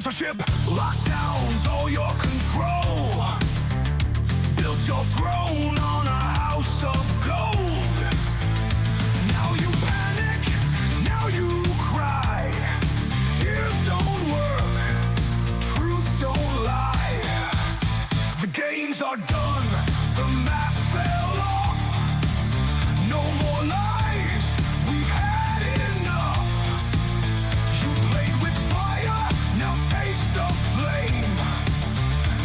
censorship, lockdowns, all your control. Built your throne on a house of gold. Now you panic, now you cry. Tears don't work, truth don't lie. The games are done, the mask fell off. No more lies, we've had enough. You played with fire, now taste the flame.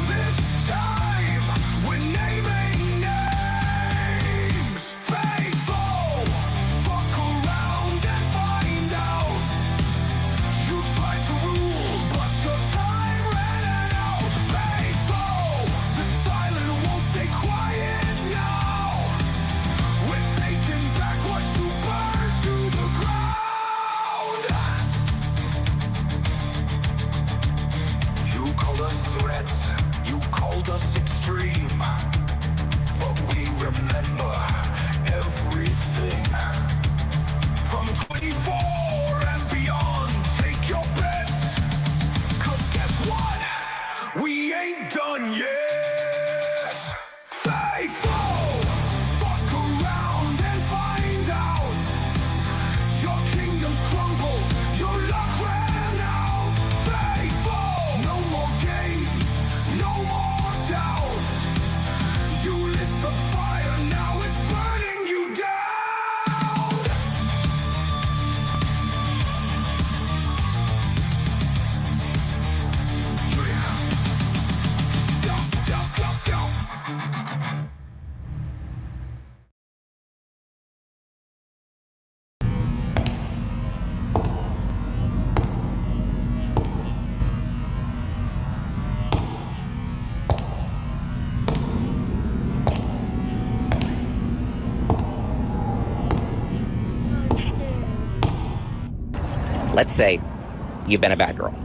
This time, we're naming names. Faithful, fuck around and find out. You tried to rule, but your time ran out. Faithful, the silent won't stay quiet now. We're taking back what you burned to the ground. You called us threats, you called us extreme, but we remember everything. From 24 and beyond, take your bets, 'cause guess what? We ain't done yet. Faithful, fuck around and find out. Your kingdom's crumbled, your luck ran out. Faithful, no more games, no more doubts. You lit the fire, now it's burning you down. Let's say you've been a bad girl.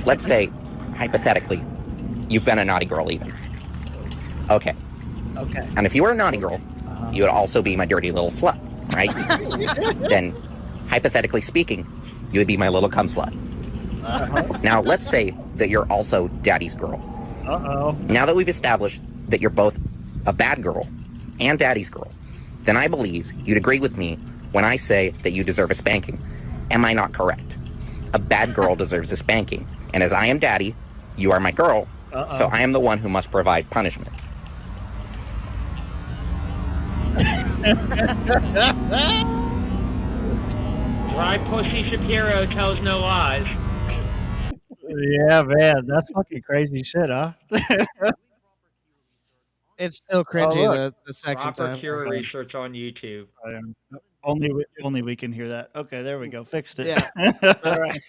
Let's say, hypothetically, you've been a naughty girl even. Okay. Okay. And if you were a naughty girl, you would also be my dirty little slut, right? Then, hypothetically speaking, you would be my little cum slut. Now, let's say that you're also daddy's girl. Now that we've established that you're both a bad girl and daddy's girl, then I believe you'd agree with me when I say that you deserve a spanking. Am I not correct? A bad girl deserves a spanking. And as I am daddy, you are my girl, so I am the one who must provide punishment. Dry pussy Shapiro tells no lies. Yeah, man, that's fucking crazy shit, huh? It's still cringy look. the second Proper time. cure research on YouTube. Only we can hear that. Okay, there we go. Fixed it. Yeah. All right.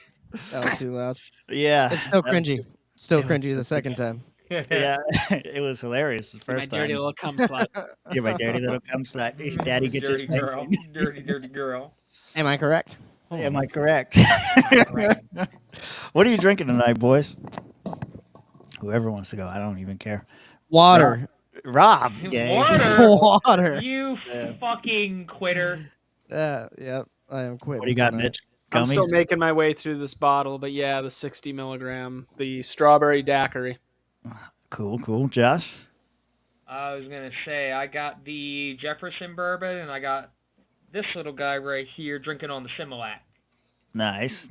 That was too loud. Yeah. It's still that was cringy. good. Still It was cringy the second time. Yeah, it was hilarious the My first time. dirty little cum slut. You're my dirty little cum slut. Daddy, get your Dirty girl. spanking. Dirty girl. Am I correct? Am I correct? What are you drinking tonight, boys? Whoever wants to go, I don't even care. Water. Rob, gang. Water. You fucking quitter. Yep. I am quitting. What do you got, tonight. Mitch? I'm still Gummies? making my way through this bottle, but yeah, the 60 milligram, the strawberry daiquiri. Cool. Josh? I was gonna say I got the Jefferson bourbon and I got this little guy right here drinking on the Similac. Nice.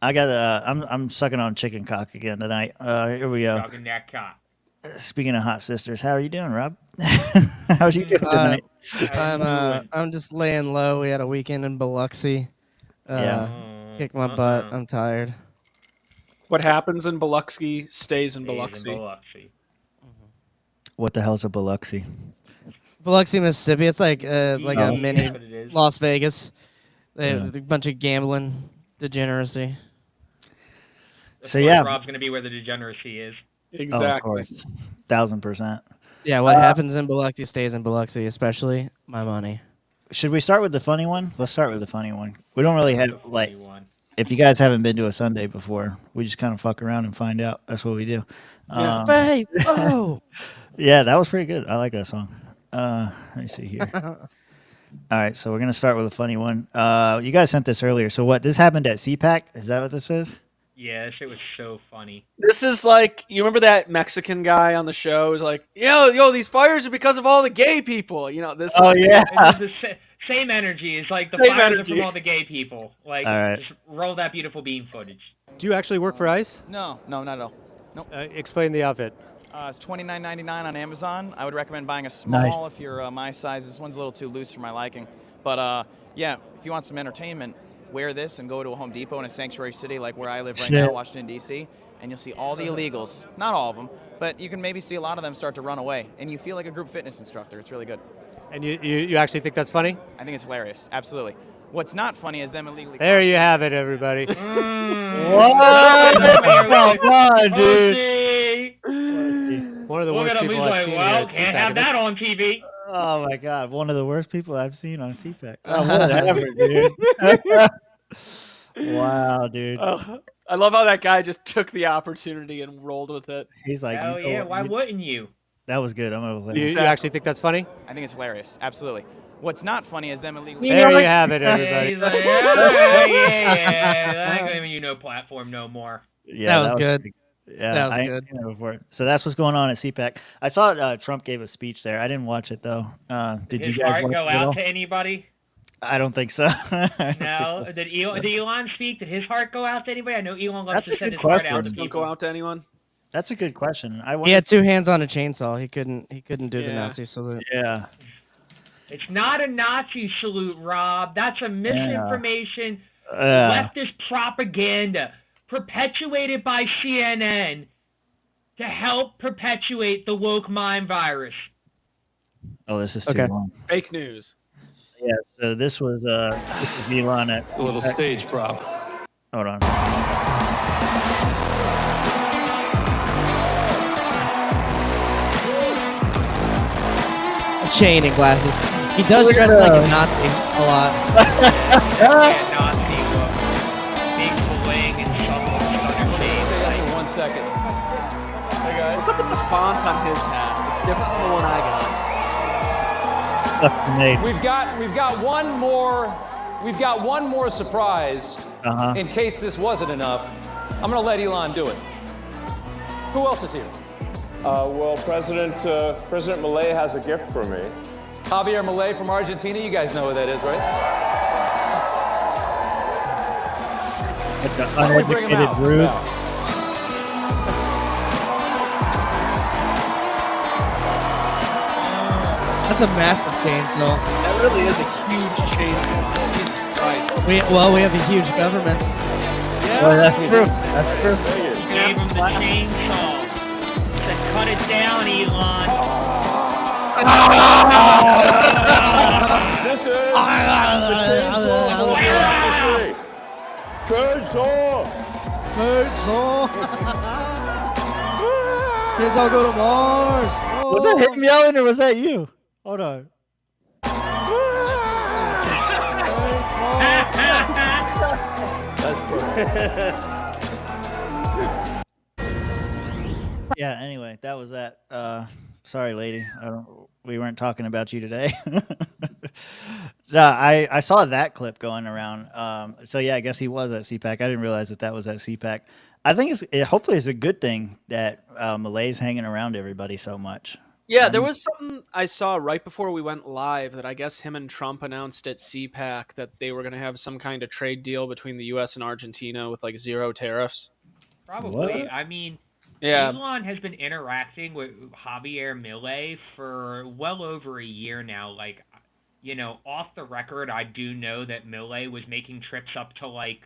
I got I'm sucking on chicken cock again tonight. Here we go. Talking that cock. Speaking of hot sisters, how are you doing, Rob? How's you doing tonight? I'm just laying low. We had a weekend in Biloxi. Kick my butt. I'm tired. What happens in Biloxi stays in Biloxi. What the hell's a Biloxi? Biloxi, Mississippi. It's like a mini But it is. Las Vegas. They have a bunch of gambling degeneracy. That's So, why yeah. Rob's gonna be where the degeneracy is. Exactly. 1,000%. Yeah, what happens in Biloxi stays in Biloxi, especially my money. Should we start with the funny one? Let's start with the funny one. We don't really have, like, One. if you guys haven't been to a Sunday before, we just kind of fuck around and find out. That's what we do. Yeah. Faith! Oh! Yeah, that was pretty good. I like that song. Let me see here. All right, so we're going to start with a funny one. You guys sent this earlier. So what, this happened at CPAC? Is that what this is? Yeah, that shit was so funny. This is like, you remember that Mexican guy on the show who's like, yo, these fires are because of all the gay people. You know, this Oh is yeah. It's the same energy. It's like the Same fires are energy. from all the gay people. Like, All right. just roll that beautiful bean footage. Do you actually work for ICE? No, not at all. Explain the outfit. It's $29.99 on Amazon. I would recommend buying a small Nice. if you're my size. This one's a little too loose for my liking. But yeah, if you want some entertainment, wear this and go to a Home Depot in a sanctuary city like where I live right Shit. now, Washington, D.C., and you'll see all the illegals. Not all of them, but you can maybe see a lot of them start to run away, and you feel like a group fitness instructor. It's really good. And you actually think that's funny? I think it's hilarious. Absolutely. What's not funny is them illegally. There you have it, everybody. What? Come on, dude. One of the Look worst at him. people He's I've like, seen well, here at can't CPAC. have that on TV. Oh my God! One of the worst people I've seen on CPAC. Oh, whatever, dude. Wow, dude. I love how that guy just took the opportunity and rolled with it. He's like, Hell you know yeah, what, why wouldn't you? that was good. I'm gonna. You actually think that's funny? I think it's hilarious. Absolutely. What's not funny is them illegally. There you have it, Yeah, everybody. he's like, yeah. I ain't giving you no platform no more. Yeah, That was good. Yeah, That was I ain't good. seen that before. So that's what's going on at CPAC. I saw Trump gave a speech there. I didn't watch it though. Did His you guys heart watch go it at all? out to anybody? I don't think so. No. Did Elon speak? Did his heart go out to anybody? I know Elon loves That's to a send good his heart question. out to Don't people. go out to anyone. That's a good question. I He wonder. had two hands on a chainsaw. He couldn't do the Yeah. Nazi salute. Yeah. It's not a Nazi salute, Rob. That's a misinformation, leftist propaganda perpetuated by CNN to help perpetuate the woke mind virus. Oh, this is too Okay. long. Fake news. Yeah. So this was Elon at A little stage prop. Hold on. Chain and glasses. He does Look at dress like a that. Nazi a lot. Yeah, Nazi look. Big bling and southern shades. Like, 1 second. Hey guys. What's up with the font on his hat? It's different from the one I got. Custom made. We've got one more surprise in case this wasn't enough. I'm gonna let Elon do it. Who else is here? Well, President Milei has a gift for me. Javier Milei from Argentina. You guys know who that is, right? Like the Why don't we bring him uneducated out? brood. Yeah. That's a massive chainsaw. That really is a huge chainsaw. Jesus Christ. We have a huge government. Oh, that's true. That's true. he gave him the chainsaw. Said, cut it down, Elon. This is the chainsaw for democracy. Chainsaw! Chainsaw. Chainsaw go to Mars. Was that him yelling or was that you? Hold on. That's perfect. Yeah. Anyway, that was that. Sorry, lady. We weren't talking about you today. No, I saw that clip going around. So yeah, I guess he was at CPAC. I didn't realize that was at CPAC. I think hopefully it's a good thing that Malay's hanging around everybody so much. Yeah, there was something I saw right before we went live that I guess him and Trump announced at CPAC that they were going to have some kind of trade deal between the U.S. and Argentina with like 0 tariffs. Probably. What? I mean, Yeah. Elon has been interacting with Javier Milei for well over a year now. Like, you know, off the record, I do know that Milei was making trips up to, like,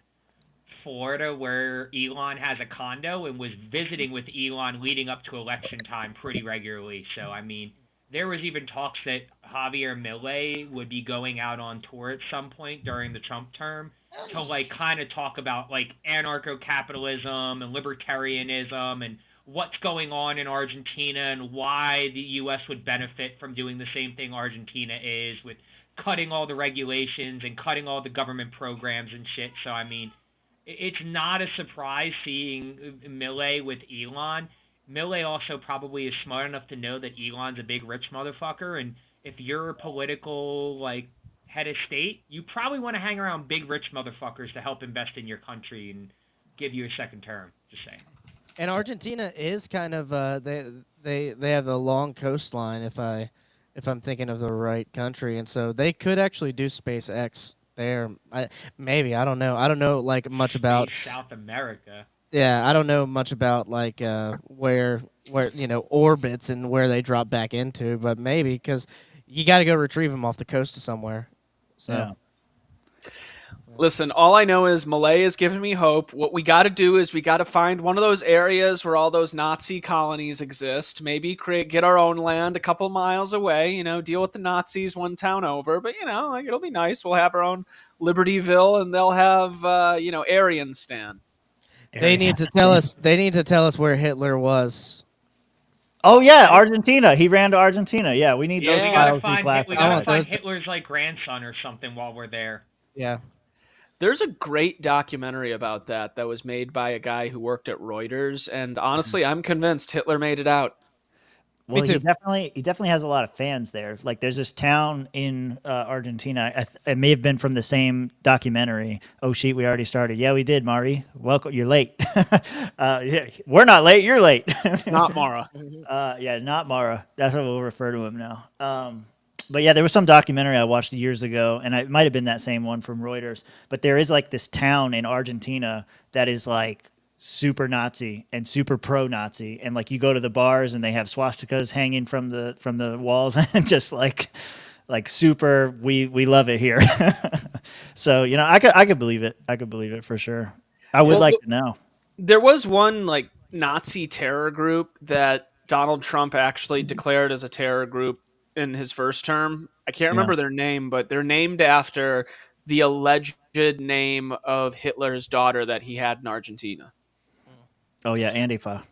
Florida where Elon has a condo and was visiting with Elon leading up to election time pretty regularly. So, I mean, there was even talks that Javier Milei would be going out on tour at some point during the Trump term to, like, kind of talk about, like, anarcho-capitalism and libertarianism and what's going on in Argentina and why the U.S. would benefit from doing the same thing Argentina is with cutting all the regulations and cutting all the government programs and shit. So, I mean, it's not a surprise seeing Milei with Elon. Milei also probably is smart enough to know that Elon's a big rich motherfucker, and if you're a political, like, head of state, you probably want to hang around big rich motherfuckers to help invest in your country and give you a second term. Just saying. And Argentina is kind of they have a long coastline if I'm thinking of the right country, and so they could actually do SpaceX there. Maybe I don't know. I don't know like much about South America. Yeah, I don't know much about like where orbits and where they drop back into, but maybe because you got to go retrieve them off the coast of somewhere. So. Yeah. Listen, all I know is Malay is giving me hope. What we got to do is we got to find one of those areas where all those Nazi colonies exist. Maybe get our own land a couple miles away. Deal with the Nazis one town over. But like it'll be nice. We'll have our own Libertyville, and they'll have Aryanstan. They need to tell us. They need to tell us where Hitler was. Oh yeah, Argentina. He ran to Argentina. Yeah, we need those files declassified. We gotta find Hitler's like grandson or something while we're there. Yeah. There's a great documentary about that was made by a guy who worked at Reuters, and honestly, I'm convinced Hitler made it out. Well, he definitely has a lot of fans there. Like, there's this town in Argentina. It may have been from the same documentary. Oh, shit, we already started. Yeah, we did, Mari. Welcome. You're late. Yeah, we're not late. You're late. Not Mara. Yeah, not Mara. That's what we'll refer to him now. But yeah, there was some documentary I watched years ago, and it might have been that same one from Reuters. But there is like this town in Argentina that is like super Nazi and super pro-Nazi, and like you go to the bars and they have swastikas hanging from the walls, and just like super. We love it here. So I could believe it. I could believe it for sure. I would like to know. There was one like Nazi terror group that Donald Trump actually declared as a terror group in his first term. I can't remember their name, but they're named after the alleged name of Hitler's daughter that he had in Argentina. Oh yeah, Antifa.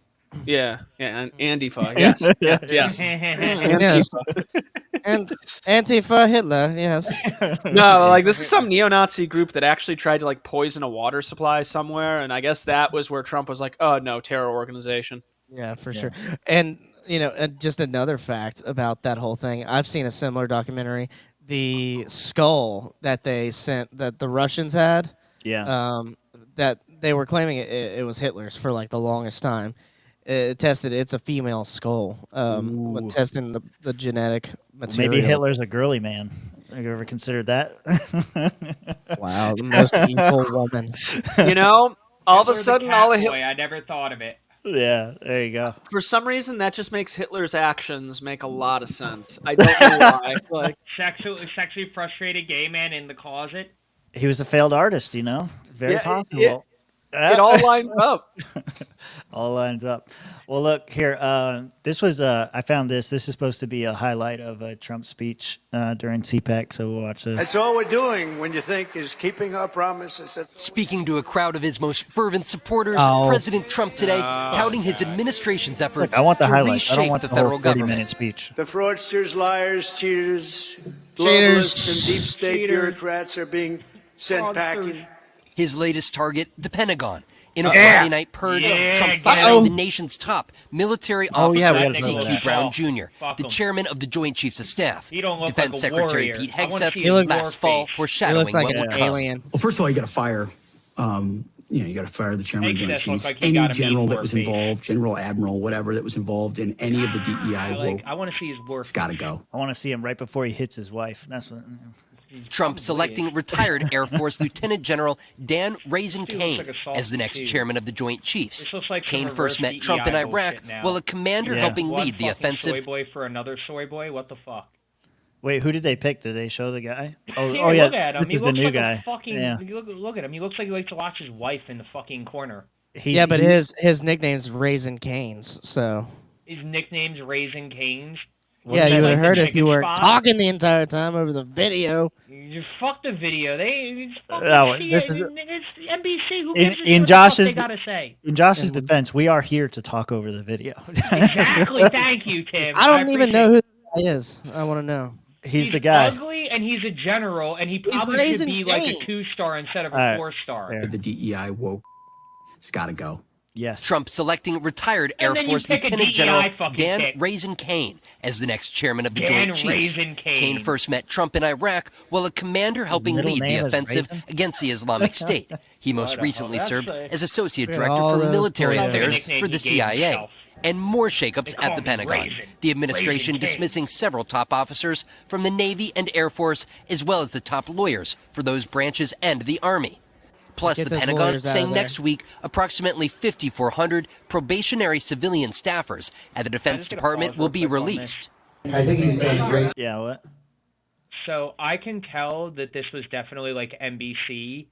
Yeah, and Antifa. Yes, yes. Antifa. And Antifa Hitler. Yes. No, like this is some neo-Nazi group that actually tried to like poison a water supply somewhere, and I guess that was where Trump was like, "Oh no, terror organization." Yeah, for sure. And just another fact about that whole thing. I've seen a similar documentary. The skull that they sent, that the Russians had, that they were claiming it was Hitler's for like the longest time. It tested, it's a female skull. When testing the genetic material. Maybe Hitler's a girly man. Have you ever considered that? Wow, the most evil woman. All of a sudden, I never thought of it. Yeah, there you go. For some reason, that just makes Hitler's actions make a lot of sense. I don't know why. Like sexually frustrated gay man in the closet. He was a failed artist, It's very possible. It all lines up. All lines up. Well, look here. This was I found this. This is supposed to be a highlight of Trump's speech during CPAC. So we'll watch this. That's all we're doing when you think is keeping our promises. Speaking to a crowd of his most fervent supporters, President Trump today touting his administration's efforts I want the to highlights. I don't reshape want the the whole federal government. 30-minute speech. The fraudsters, liars, cheaters, globalists, and deep state bureaucrats are being sent packing. His latest target, the Pentagon. In a Friday night purge, Trump fired the nation's top military officer, C.Q. Brown Jr., the chairman of the Joint Chiefs of Staff. Defense Secretary Pete Hegseth last fall foreshadowing what will come. Well, first of all, you got to fire. You got to fire the chairman of the Joint Chiefs. Any general that was involved, general, admiral, whatever that was involved in any of the DEI. I want to see his work. It's got to go. I want to see him right before he hits his wife. That's what. Trump selecting retired Air Force Lieutenant General Dan Raisin Kane as the next chairman of the Joint Chiefs. Kane first met Trump in Iraq while a commander helping lead the offensive. Soy boy for another soy boy? What the fuck? Wait, who did they pick? Did they show the guy? Oh yeah, look at him. This is the new guy. Look at him. He looks like he likes to watch his wife in the fucking corner. But his nickname's Raisin Canes, so. His nickname's Raisin Canes? Yeah, you would have heard if you weren't talking the entire time over the video. You fuck the video. It's NBC. Who gives in a Josh's they gotta say? In Josh's defense, we are here to talk over the video. Exactly. Thank you, Tim. I don't even know who that guy is. I want to know. He's the guy. Ugly, and he's a general, and he probably should be like a 2-star instead of a 4-star. The DEI woke. It's got to go. Yes. Trump selecting retired Air And then you Force pick a Lieutenant DEI General fucking Dan pick. Raisin Kane as the next chairman of the Dan Joint Chiefs. Raisin Kane. Kane first met Trump in Iraq while a commander helping middle lead the name is offensive Raisin? against the Islamic State. He most recently That's served a- as Associate Yeah, Director all for those Military boys. Affairs Nickname for he the gave CIA. himself. And more shakeups They call at the him Pentagon. Raisin. The administration Raisin King. dismissing several top officers from the Navy and Air Force, as well as the top lawyers for those branches and the Army. Plus, Get the those Pentagon lawyers out of saying there. next week approximately 5,400 probationary civilian staffers at the Defense just gonna Department pause will real be quick on this. released. I think he's done great. Yeah, what? So I can tell that this was definitely like NBC,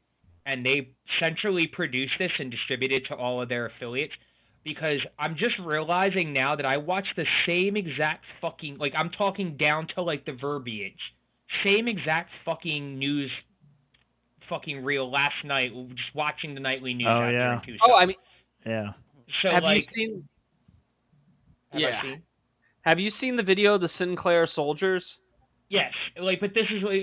and they centrally produced this and distributed to all of their affiliates. Because I'm just realizing now that I watched the same exact fucking, like, I'm talking down to like the verbiage, same exact fucking news fucking reel last night, just watching the nightly news. Oh, out here yeah. in Tucson. Oh, I mean, Yeah. so have like, you seen? have I Yeah. seen? Have you seen the video of the Sinclair soldiers? Yes, like, but this is what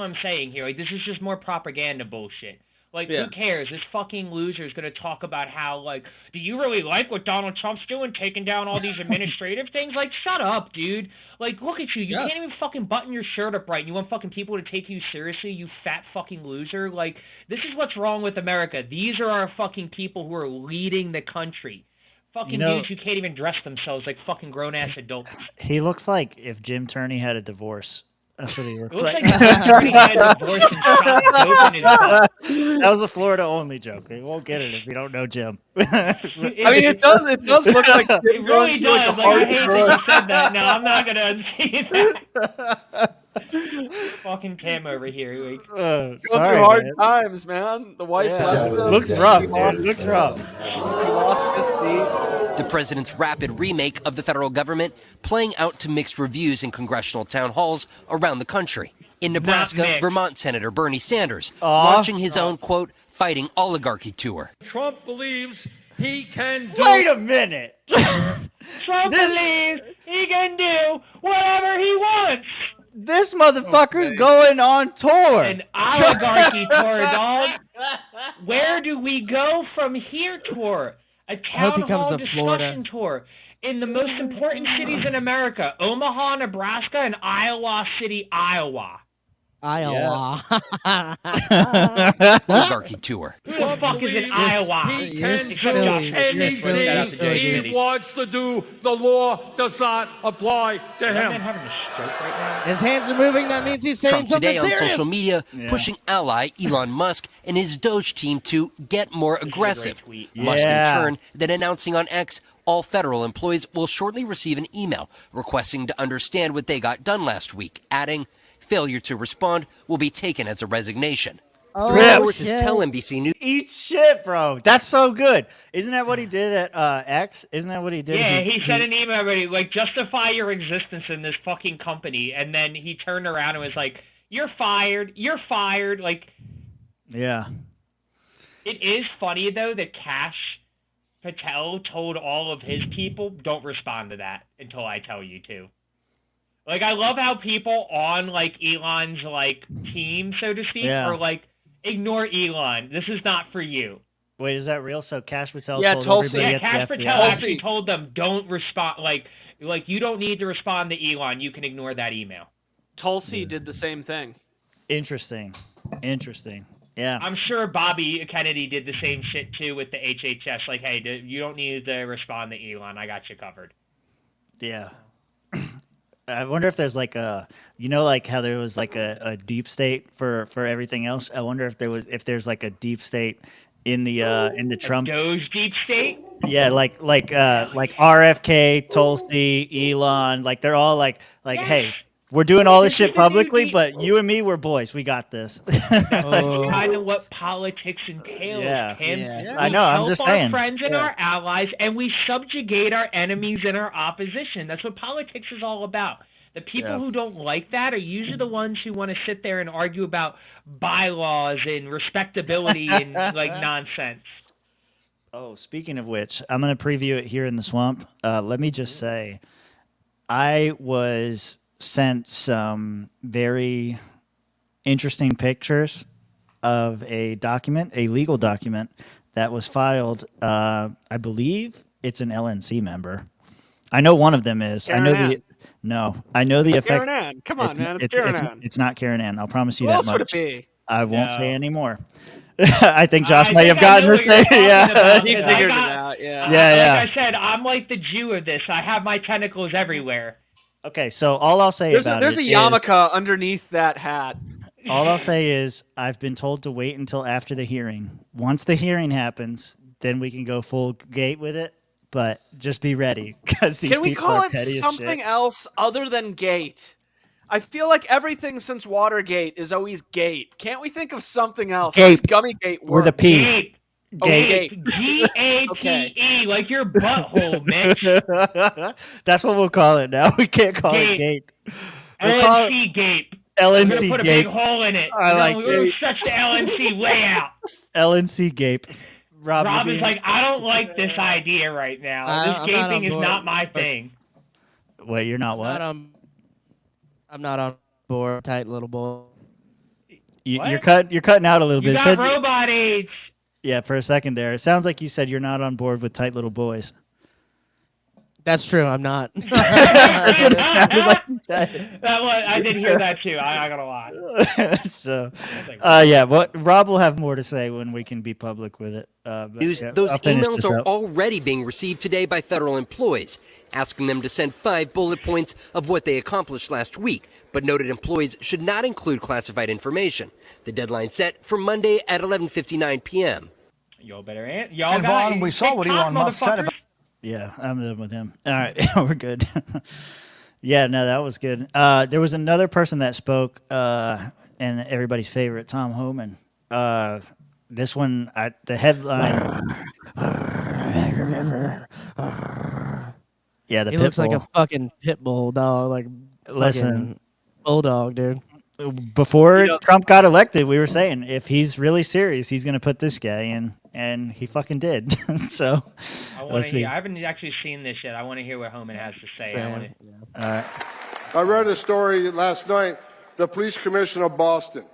I'm saying here. Like, this is just more propaganda bullshit. Like, Yeah. who cares? This fucking loser is going to talk about how, like, do you really like what Donald Trump's doing, taking down all these administrative things? Like, shut up, dude. Like, look at you. You can't even fucking button your shirt up right. You want fucking people to take you seriously, you fat fucking loser? Like, this is what's wrong with America. These are our fucking people who are leading the country. Fucking dudes who can't even dress themselves like fucking grown-ass adults. He looks like if Jim Turney had a divorce. That's what he It looks looks like. like he had a divorce and shot dope in his butt. That was a Florida only joke. We won't get it if you don't know Jim. I mean, it does look like It really does. Like, I hate that you said that. No, I'm not gonna unsee that. Fucking Tim over here. Like, Going sorry, through hard man. times, man. The wife left him. Looks rough, dude. Looks rough. He lost his seat. The president's rapid remake of the federal government playing out to mixed reviews in congressional town halls around the country. In Nebraska, mixed. Vermont Senator Bernie Sanders launching his own, quote, fighting oligarchy tour. Trump believes he can do. Wait a minute. Trump believes he can do whatever he wants. This motherfucker's going on tour. An oligarchy tour, dog. Where do we go from here tour? A hope town he comes hall to Florida. discussion tour in the most important cities in America: Omaha, Nebraska, and Iowa City, Iowa. Iowa. Oligarchy tour. Who the fuck is in Iowa? He You're can Except do silly. Josh Richmond. anything Shout out to Joey he City. wants to do. The law does not apply to Is that man him. having a stroke right now? His hands are moving. That means he's saying Trump something today on serious. social media pushing ally Elon Musk and his Doge team to get more aggressive. tweet. Musk Yeah. in turn then announcing on X all federal employees will shortly receive an email requesting to understand what they got done last week, adding, failure to respond will be taken as a resignation. Three Rip. sources tell NBC News. Eat shit, bro. That's so good. Isn't that what he did at X? Isn't that what he did? Yeah, he sent an email already, like, justify your existence in this fucking company, and then he turned around and was like, you're fired, like, Yeah. it is funny, though, that Kash Patel told all of his people, don't respond to that until I tell you to. Like, I love how people on, like, Elon's, like, team, so to speak, Yeah. are like, ignore Elon, this is not for you. Wait, is that real? So Cash Patel Yeah, told Tulsi. everybody Yeah, at Kash the Patel FBI? actually told them, don't respond, like, you don't need to respond to Elon, you can ignore that email. Tulsi did the same thing. Interesting. Yeah. I'm sure Bobby Kennedy did the same shit too with the HHS. Like, hey, you don't need to respond to Elon. I got you covered. Yeah. I wonder if there's like a, like how there was like a deep state for everything else. I wonder if there's like a deep state in the Trump. Doge deep state. Yeah, like RFK, Tulsi, Elon, like they're all like, Yes. hey, we're doing all this shit publicly, but you and me, we're boys. We got this. That's kind of what politics entails, Yeah. Tim. Yeah. I know, I'm help just our saying. friends and Yeah. our allies, and we subjugate our enemies and our opposition. That's what politics is all about. The people Yeah. who don't like that are usually the ones who want to sit there and argue about bylaws and respectability and like nonsense. Oh, speaking of which, I'm going to preview it here in the swamp. Let me just say, I was sent some very interesting pictures of a legal document that was filed. I believe it's an LNC member. I know one of them is. Karen I know Ann. the no. I know the It's effect. Karen Ann. Come on, man. It's it's, Karen it's, Ann. it's not Karen Ann. I'll promise you Who that else much. would it be? I won't No. say anymore. I think Josh I may think have gotten I know this what you're thing. talking Yeah. about, He 'cause figured I it got- out. Yeah. Yeah. Like I said, I'm like the Jew of this. I have my tentacles everywhere. Okay, so all I'll say There's about a it is, yarmulke underneath that hat. all I'll say is I've been told to wait until after the hearing. Once the hearing happens, then we can go full gate with it. But just be ready because these Can we people call are it petty as something shit. else other than gate? I feel like everything since Watergate is always gate. Can't we think of something else? Gape. Gummy gate With a works. P. Gape. Oh, Gape. gape. G-A-P-E, like your butthole, Mitch. That's what we'll call it now. We can't call it Gape. gate. We'll call it LNC Gape. We're gonna LNC put a Gape. big hole in it. I like we're gonna Gape. stretch the LNC way out. LNC Gape. Rob Is like, I don't like this idea right now. This I'm not gaping on is board. not my thing. Wait, you're not what? I'm not on board. Tight little boy. You're cutting out a little You bit. It got said- robot age. yeah, for a second there. It sounds like you said you're not on board with tight little boys. That's true. I'm not. I did hear that too. I got a lot. So, yeah, but Rob will have more to say when we can be public with it. But, News, yeah, those I'll finish emails this are out. already being received today by federal employees, asking them to send 5 bullet points of what they accomplished last week, but noted employees should not include classified information. The deadline set for Monday at 11:59 p.m. Y'all better y'all And got Vaughn, we saw what TikTok, Elon Musk said about. Yeah, I'm done with him. All right, we're good. Yeah, no, that was good. There was another person that spoke, and everybody's favorite, Tom Homan. This one, the headline. Yeah, the He pit looks like a bull. fucking pit bull dog, like Listen. fucking bulldog, dude. Before Trump got elected, we were saying if he's really serious, he's going to put this guy in, and he fucking did. So, I want let's to see. hear. I haven't actually seen this yet. I want to hear what Homan has to say. I wanna, All right. I read a story last night. The police commissioner of Boston.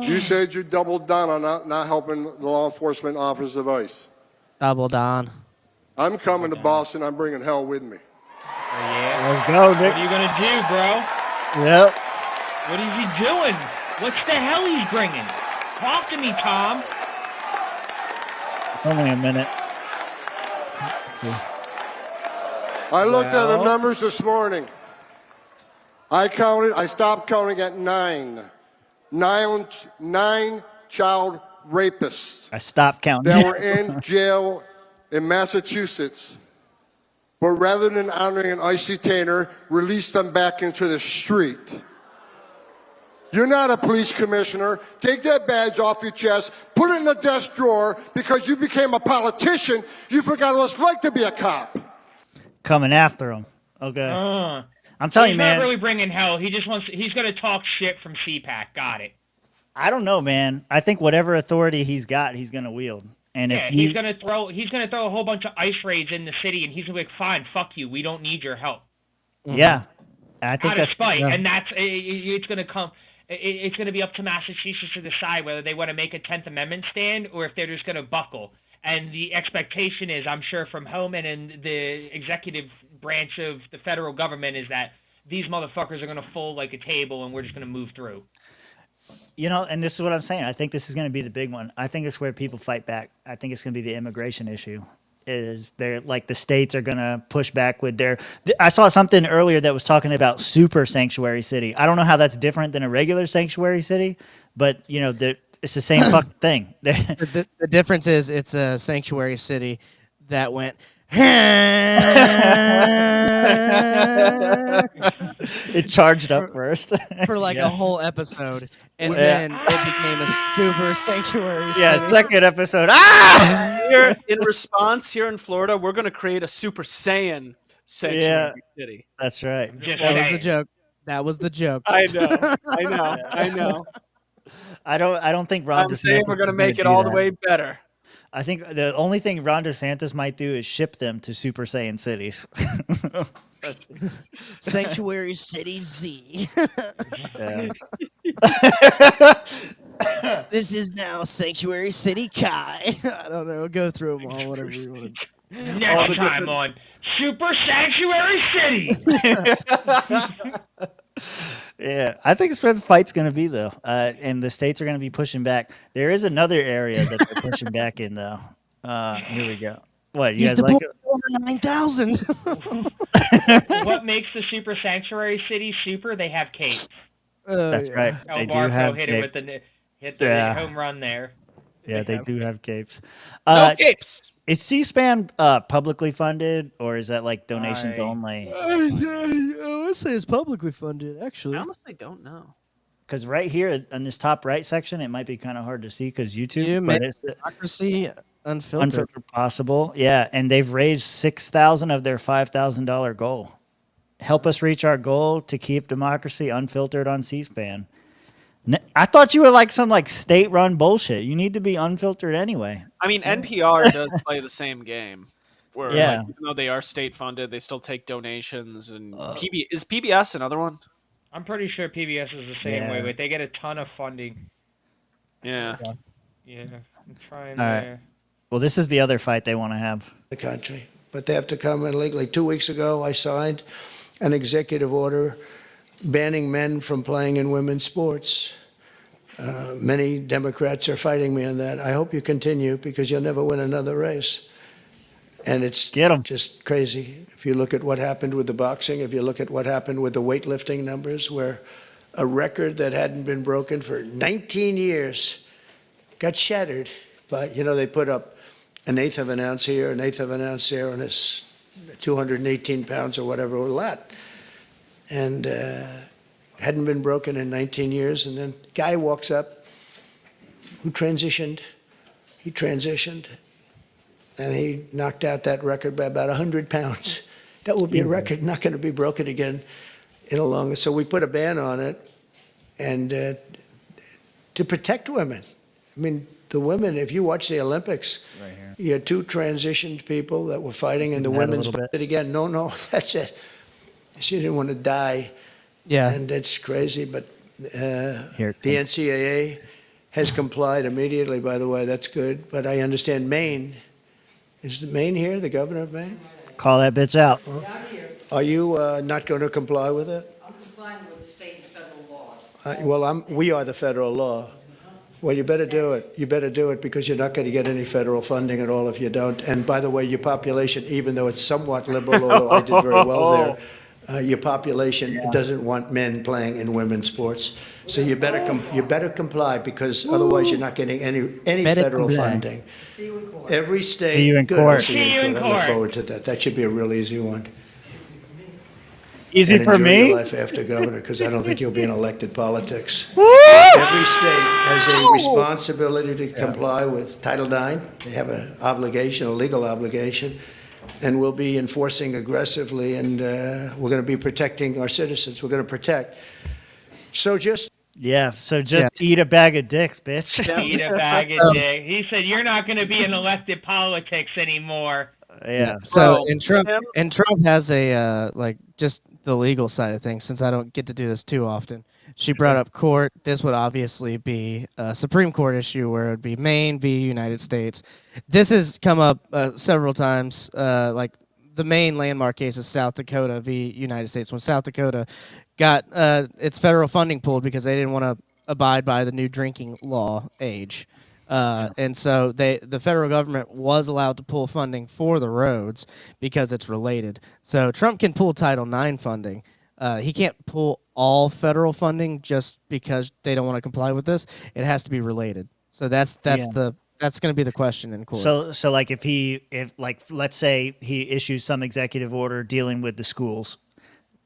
You said you doubled down on not helping the law enforcement officers of ICE. Double down. I'm coming to Boston. I'm bringing hell with me. yeah. Let's go, Nick. What are you gonna do, bro? Yep. What is he doing? What's the hell he's bringing? Talk to me, Tom. Only a minute. Let's see. I looked at the Well. numbers this morning. I stopped counting at 9. 9 child rapists I stopped counting. that were in jail in Massachusetts. But rather than honoring an ICE detainer, released them back into the street. You're not a police commissioner. Take that badge off your chest, put it in the desk drawer, because you became a politician. You forgot what it's like to be a cop. Coming after him. Okay. I'm telling he's you, man. not really bringing hell. He just wants. He's gonna talk shit from CPAC. Got it. I don't know, man. I think whatever authority he's got, he's going to wield. And Yeah, if you, he's gonna throw a whole bunch of ice raids in the city, and he's gonna be like, "Fine, fuck you. We don't need your help." yeah, I think Out of that's spite, yeah. and it's gonna come. It's going to be up to Massachusetts to decide whether they want to make a 10th Amendment stand or if they're just going to buckle. And the expectation is, I'm sure, from Homan and the executive branch of the federal government is that these motherfuckers are going to fold like a table and we're just going to move through. You know, and this is what I'm saying. I think this is going to be the big one. I think it's where people fight back. I think it's going to be the immigration issue. Is they're like the states are going to push back with their. I saw something earlier that was talking about super sanctuary city. I don't know how that's different than a regular sanctuary city, but you know, it's the same fucking thing. The difference is it's a sanctuary city that went. It charged up first for like Yeah. a whole episode, and Yeah. then it became a super sanctuary city. Yeah, second episode. Ah! Here, in response, here in Florida, we're going to create a Super Saiyan sanctuary city. That's right. That was the joke. That was the joke. I know. I know. I don't think Ron I'm saying DeSantis we're going to is make it do all the that. way better. I think the only thing Ron DeSantis might do is ship them to Super Saiyan cities. Sanctuary City Z. Yeah. This is now Sanctuary City Kai. I don't know. Go through them all, whatever you want. Next time on Super Sanctuary City. Yeah, I think it's where the fight's going to be, though. And the states are going to be pushing back. There is another area that they're pushing back in, though. Here we go. What, you He's guys like the over 9,000. What makes the Super Sanctuary City super? They have capes. That's right. They do have hit capes. it with the home run there. Yeah, they do have capes. No capes. Is C-SPAN publicly funded, or is that like donations only? Let's say it's publicly funded, actually. I honestly don't know. Because right here in this top right section, it might be kind of hard to see because YouTube, but it's Democracy Unfiltered. possible. Yeah, and they've raised $6,000 of their $5,000 goal. Help us reach our goal to keep democracy unfiltered on C-SPAN. I thought you were like some like state-run bullshit. You need to be unfiltered anyway. I mean, NPR does play the same game. Where, Yeah. like, even though they are state-funded, they still take donations. And is PBS another one? I'm pretty sure PBS is the same way, but they get a ton of funding. Yeah. Yeah, I'm trying All right. there. Well, this is the other fight they want to have. The country, but they have to come in legally. 2 weeks ago, I signed an executive order banning men from playing in women's sports. Many Democrats are fighting me on that. I hope you continue because you'll never win another race. And it's just crazy. If you look at what happened with the boxing, if you look at what happened with the weightlifting numbers, where a record that hadn't been broken for 19 years got shattered. But, they put up an eighth of an ounce here, an eighth of an ounce there, and it's 218 pounds or whatever, a lot. And hadn't been broken in 19 years. And then a guy walks up who transitioned. He transitioned. And he knocked out that record by about 100 pounds. That would be a record not going to be broken again in a long. So we put a ban on it, and to protect women. I mean, the women. If you watch the Olympics, right here. You had two transitioned people that were fighting, and the women's it again. No, that's it. She didn't want to die. Yeah, and it's crazy. But the NCAA has complied immediately. By the way, that's good. But I understand Maine. Is Maine here, the governor of Maine? Call that bitch out. Are you not going to comply with it? I'm complying with the state and federal laws. We are the federal law. Well, you better do it. You better do it because you're not going to get any federal funding at all if you don't. And by the way, your population, even though it's somewhat liberal, although I did very well there, your population doesn't want men playing in women's sports. So you better comply because otherwise you're not getting any federal funding. See you in court. Every state. See you in Good, court. I'll see you in court. I look forward to that. That should be a real easy one. Easy and for enjoy me? Your life after governor, because I don't think you'll be in elected politics. Every state has a responsibility to comply with Title IX. They have an obligation, a legal obligation, and we'll be enforcing aggressively. And we're going to be protecting our citizens. We're going to protect. So just eat a bag of dicks, bitch. Eat a bag of dicks. He said you're not going to be in elected politics anymore. Yeah. So and Trump has a just the legal side of things. Since I don't get to do this too often, she brought up court. This would obviously be a Supreme Court issue where it would be Maine v. United States. This has come up several times. Like the main landmark case is South Dakota v. United States. When South Dakota got its federal funding pulled because they didn't want to abide by the new drinking law age. And so the federal government was allowed to pull funding for the roads because it's related. So Trump can pull Title IX funding. He can't pull all federal funding just because they don't want to comply with this. It has to be related. So that's going to be the question in court. So like if let's say he issues some executive order dealing with the schools,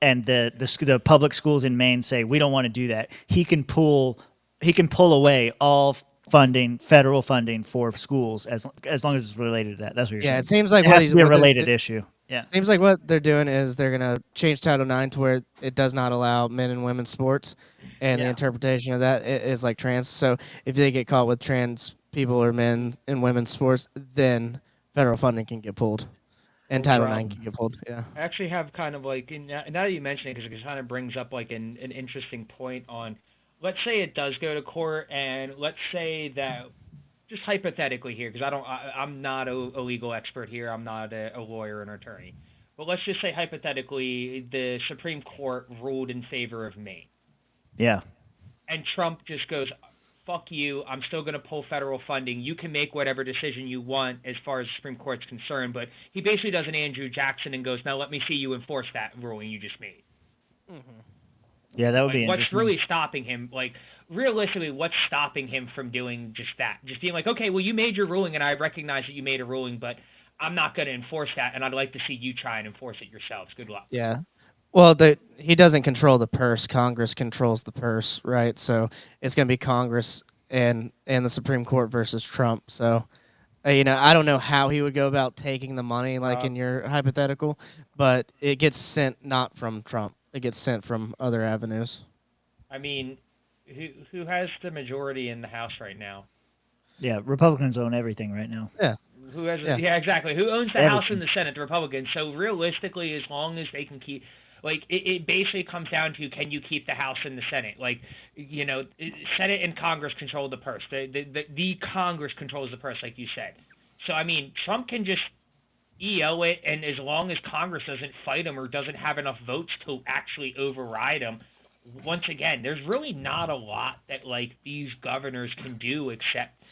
and the public schools in Maine say we don't want to do that, he can pull away all federal funding for schools as long as it's related to that. That's what you're saying. Yeah, it seems like it has to be a related issue. Yeah, seems like what they're doing is they're gonna change Title IX to where it does not allow men and women's sports, and the interpretation of that is like trans. So if they get caught with trans people or men in women's sports, then federal funding can get pulled, and Title IX can get pulled. Yeah, I actually have kind of like now that you mention it, because it kind of brings up like an interesting point on. let's say it does go to court, and let's say that, just hypothetically here, because I'm not a legal expert here. I'm not a lawyer or an attorney. But let's just say hypothetically the Supreme Court ruled in favor of Maine. Yeah. And Trump just goes, fuck you, I'm still going to pull federal funding. You can make whatever decision you want as far as the Supreme Court's concerned. But he basically does an Andrew Jackson and goes, now let me see you enforce that ruling you just made. Mm-hmm. Yeah, that would be what's interesting. really stopping him? Like, realistically, what's stopping him from doing just that? Just being like, okay, well, you made your ruling, and I recognize that you made a ruling, but I'm not going to enforce that, and I'd like to see you try and enforce it yourselves. Good luck. Yeah. Well, he doesn't control the purse. Congress controls the purse, right? So it's going to be Congress and the Supreme Court versus Trump. So, I don't know how he would go about taking the money, like in your hypothetical, but it gets sent not from Trump. It gets sent from other avenues. I mean, who has the majority in the House right now? Yeah, Republicans own everything right now. Yeah. Who has? Yeah, exactly. Who owns the Everything. House and the Senate? The Republicans. So realistically, as long as they can keep, like, it basically comes down to, can you keep the House and the Senate? Like, Senate and Congress control the purse. The Congress controls the purse, like you said. So I mean, Trump can just EO it, and as long as Congress doesn't fight him or doesn't have enough votes to actually override him, once again, there's really not a lot that, like, these governors can do except,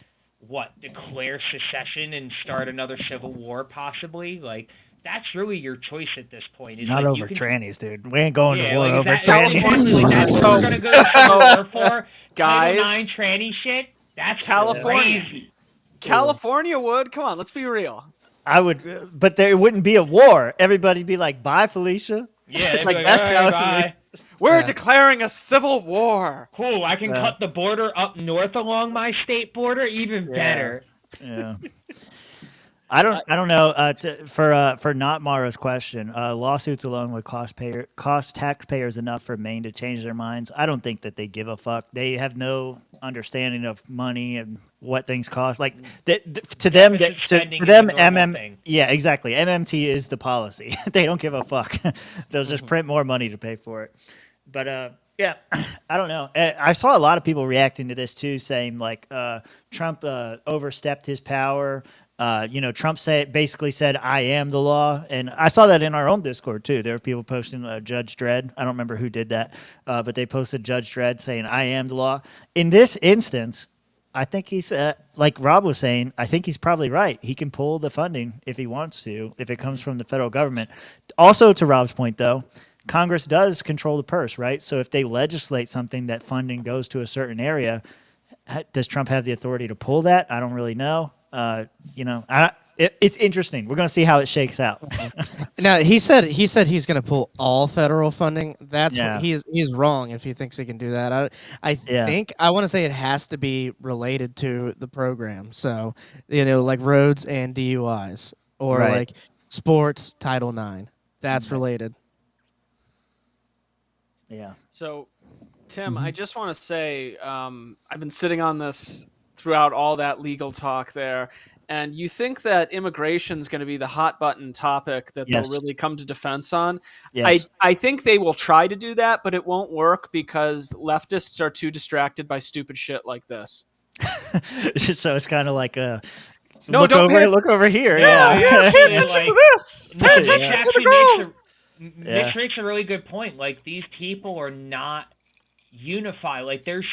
declare secession and start another civil war, possibly? Like, that's really your choice at this point. Not over trannies, dude. We ain't going to war over trannies. trannies. That's what we're going to go to war for. Guys. Title IX tranny shit? That's California. crazy. California would. Come on, let's be real. I would, but there wouldn't be a war. Everybody'd be like, "Bye, Felicia." Yeah, like like, that's all how right, bye. We're declaring a civil war. Cool. I can cut the border up north along my state border. Even better. Yeah. I don't know. For not Mara's question, lawsuits alone would cost taxpayers enough for Maine to change their minds. I don't think that they give a fuck. They have no understanding of money and what things cost. Like to them, yeah, exactly. MMT is the policy. They don't give a fuck. They'll just print more money to pay for it. But yeah, I don't know. I saw a lot of people reacting to this too, saying like Trump overstepped his power. Trump basically said, "I am the law," and I saw that in our own Discord too. There were people posting Judge Dredd. I don't remember who did that, but they posted Judge Dredd saying, "I am the law." In this instance, I think he's like Rob was saying. I think he's probably right. He can pull the funding if he wants to, if it comes from the federal government. Also, to Rob's point, though, Congress does control the purse, right? So if they legislate something that funding goes to a certain area, does Trump have the authority to pull that? I don't really know. It's interesting. We're going to see how it shakes out. Now he said he's going to pull all federal funding. That's what he's wrong if he thinks he can do that. I think I want to say it has to be related to the program. So like roads and DUIs or like sports Title IX. That's related. Yeah. So, Tim, I just want to say I've been sitting on this throughout all that legal talk there, and you think that immigration is going to be the hot button topic that they'll really come to defense on. Yes. I think they will try to do that, but it won't work because leftists are too distracted by stupid shit like this. So it's kind of like look over here. Yeah, pay attention to this. Pay attention to the girls. Mitch makes a really good point. Like, these people are not unified. Like, they're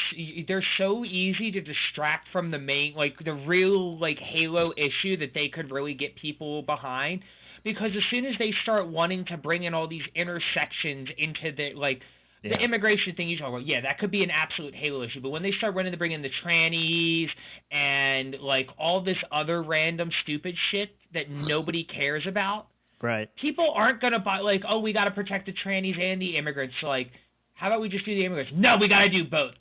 so easy to distract from the main, like, the real, like, halo issue that they could really get people behind. Because as soon as they start wanting to bring in all these intersections into the, like, the immigration thing you talk about, that could be an absolute halo issue. But when they start running to bring in the trannies and, like, all this other random stupid shit that nobody cares about, right? People aren't going to buy, like, oh, we got to protect the trannies and the immigrants. Like, how about we just do the immigrants? No, we got to do both.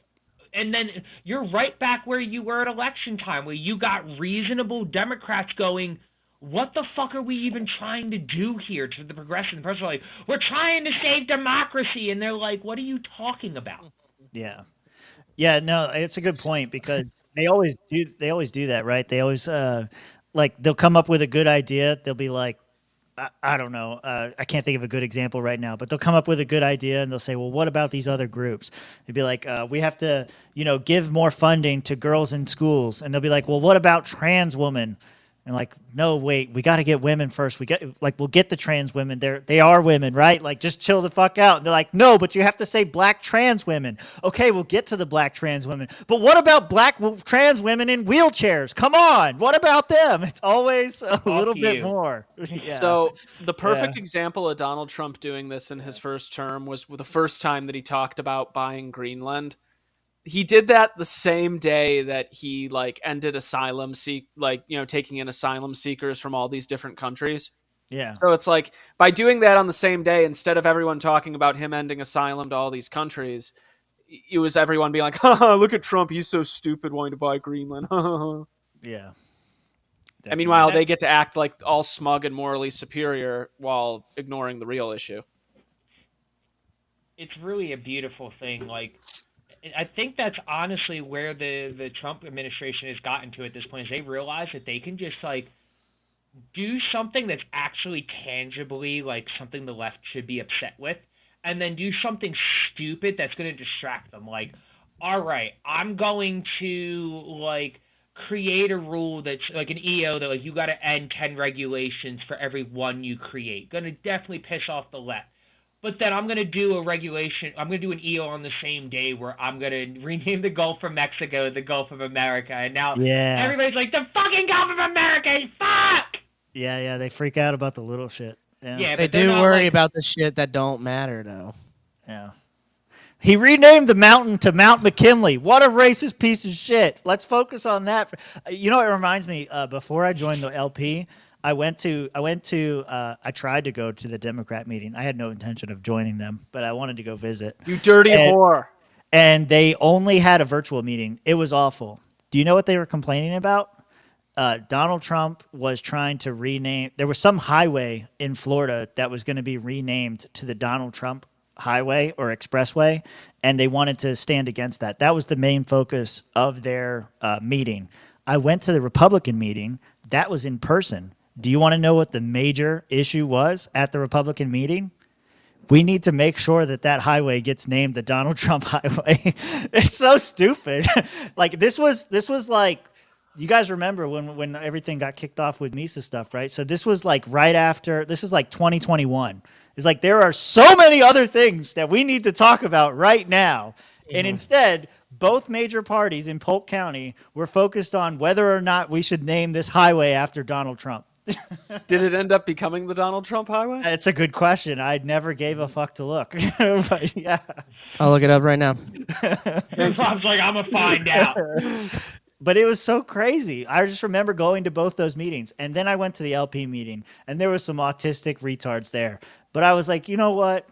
And then you're right back where you were at election time, where you got reasonable Democrats going, what the fuck are we even trying to do here to the progressive? And the person like, we're trying to save democracy. And they're like, what are you talking about? Yeah. Yeah, no, it's a good point because they always do that, right? They always, like, they'll come up with a good idea. They'll be like, I don't know. I can't think of a good example right now, but they'll come up with a good idea and they'll say, well, what about these other groups? They'd be like, we have to, give more funding to girls in schools. And they'll be like, well, what about trans women? And like, no, wait, we got to get women first. We'll get the trans women. They are women, right? Like, just chill the fuck out. And they're like, no, but you have to say black trans women. Okay, we'll get to the black trans women. But what about black trans women in wheelchairs? Come on, what about them? It's always a little bit more. Yeah. So the perfect example of Donald Trump doing this in his first term was the first time that he talked about buying Greenland. He did that the same day that he ended asylum taking in asylum seekers from all these different countries. Yeah. So it's like, by doing that on the same day, instead of everyone talking about him ending asylum to all these countries, it was everyone being like, haha, look at Trump, he's so stupid wanting to buy Greenland. Yeah. And meanwhile, they get to act like all smug and morally superior while ignoring the real issue. It's really a beautiful thing. I think that's honestly where the Trump administration has gotten to at this point, is they realize that they can just do something that's actually tangibly something the left should be upset with, and then do something stupid that's going to distract them. All right, I'm going to create a rule that's like an EO that you got to end 10 regulations for every one you create. Going to definitely piss off the left. But then I'm going to do a regulation. I'm going to do an EO on the same day where I'm going to rename the Gulf of Mexico the Gulf of America. And now everybody's like, the fucking Gulf of America, fuck! Yeah, they freak out about the little shit. Yeah, they do worry about the shit that don't matter, though. Yeah. He renamed the mountain to Mount McKinley. What a racist piece of shit. Let's focus on that. It reminds me, before I joined the LP, I tried to go to the Democrat meeting. I had no intention of joining them, but I wanted to go visit. You dirty whore. And they only had a virtual meeting. It was awful. Do you know what they were complaining about? Donald Trump was trying to rename. There was some highway in Florida that was going to be renamed to the Donald Trump Highway or Expressway, and they wanted to stand against that. That was the main focus of their meeting. I went to the Republican meeting. That was in person. Do you want to know what the major issue was at the Republican meeting? We need to make sure that highway gets named the Donald Trump Highway. It's so stupid. This was like, you guys remember when everything got kicked off with Misa stuff, right? So this was right after, this is 2021. It's there are so many other things that we need to talk about right now. Mm-hmm. And instead, both major parties in Polk County were focused on whether or not we should name this highway after Donald Trump. Did it end up becoming the Donald Trump Highway? It's a good question. I never gave a fuck to look. But yeah. I'll look it up right now. Rob's like, I'm going to find out. But it was so crazy. I just remember going to both those meetings. And then I went to the LP meeting, and there was some autistic retards there. But I was like, you know what?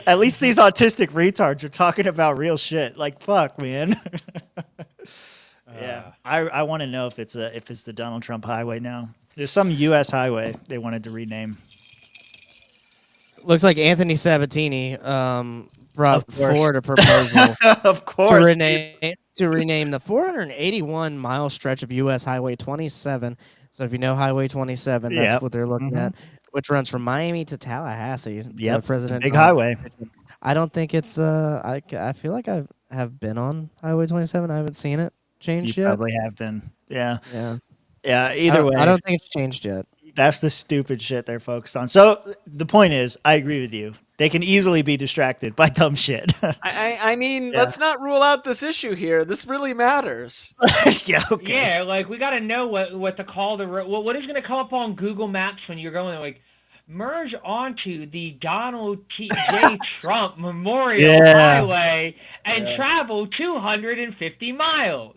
At least these autistic retards are talking about real shit. Fuck, man. Yeah. I want to know if it's the Donald Trump Highway now. There's some U.S. highway they wanted to rename. Looks like Anthony Sabatini brought forward a proposal of course to rename the 481-mile stretch of U.S. Highway 27. So if you know Highway 27, that's what they're looking at, which runs from Miami to Tallahassee. Yep, President big highway. I don't think it's. I feel like I have been on Highway 27. I haven't seen it changed yet. You probably have been. Yeah. Yeah. Yeah. Either way, I don't think it's changed yet. That's the stupid shit they're focused on. So the point is, I agree with you. They can easily be distracted by dumb shit. I mean, let's not rule out this issue here. This really matters. Yeah, okay. Yeah, we got to know what to call what is going to come up on Google Maps when you're going merge onto the Donald J. Trump Memorial Highway and travel 250 miles.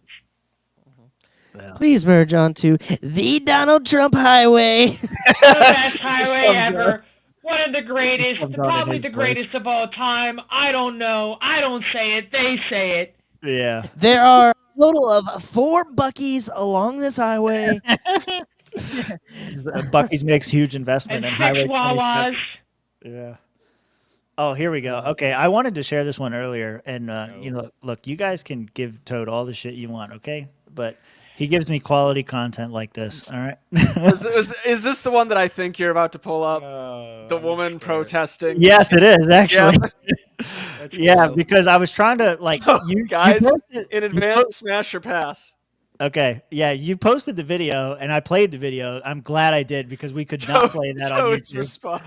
Please merge onto the Donald Trump Highway. The best highway ever. One of the greatest, probably the greatest of all time. I don't know. I don't say it. They say it. Yeah. There are a total of 4 Buc-ee's along this highway. Buc-ee's makes huge investment and in 6 Highway Wawas. 27. Yeah. Oh, here we go. Okay, I wanted to share this one earlier, and look, you guys can give Toad all the shit you want, okay? But He gives me quality content like this. All right. Is this the one that I think you're about to pull up? The woman protesting. Yes, it is actually. Yeah. Yeah, because I was trying to like So, you guys posted, in advance. Smash or pass. Okay, yeah, you posted the video and I played the video. I'm glad I did because we could not play that on Toad's YouTube. response.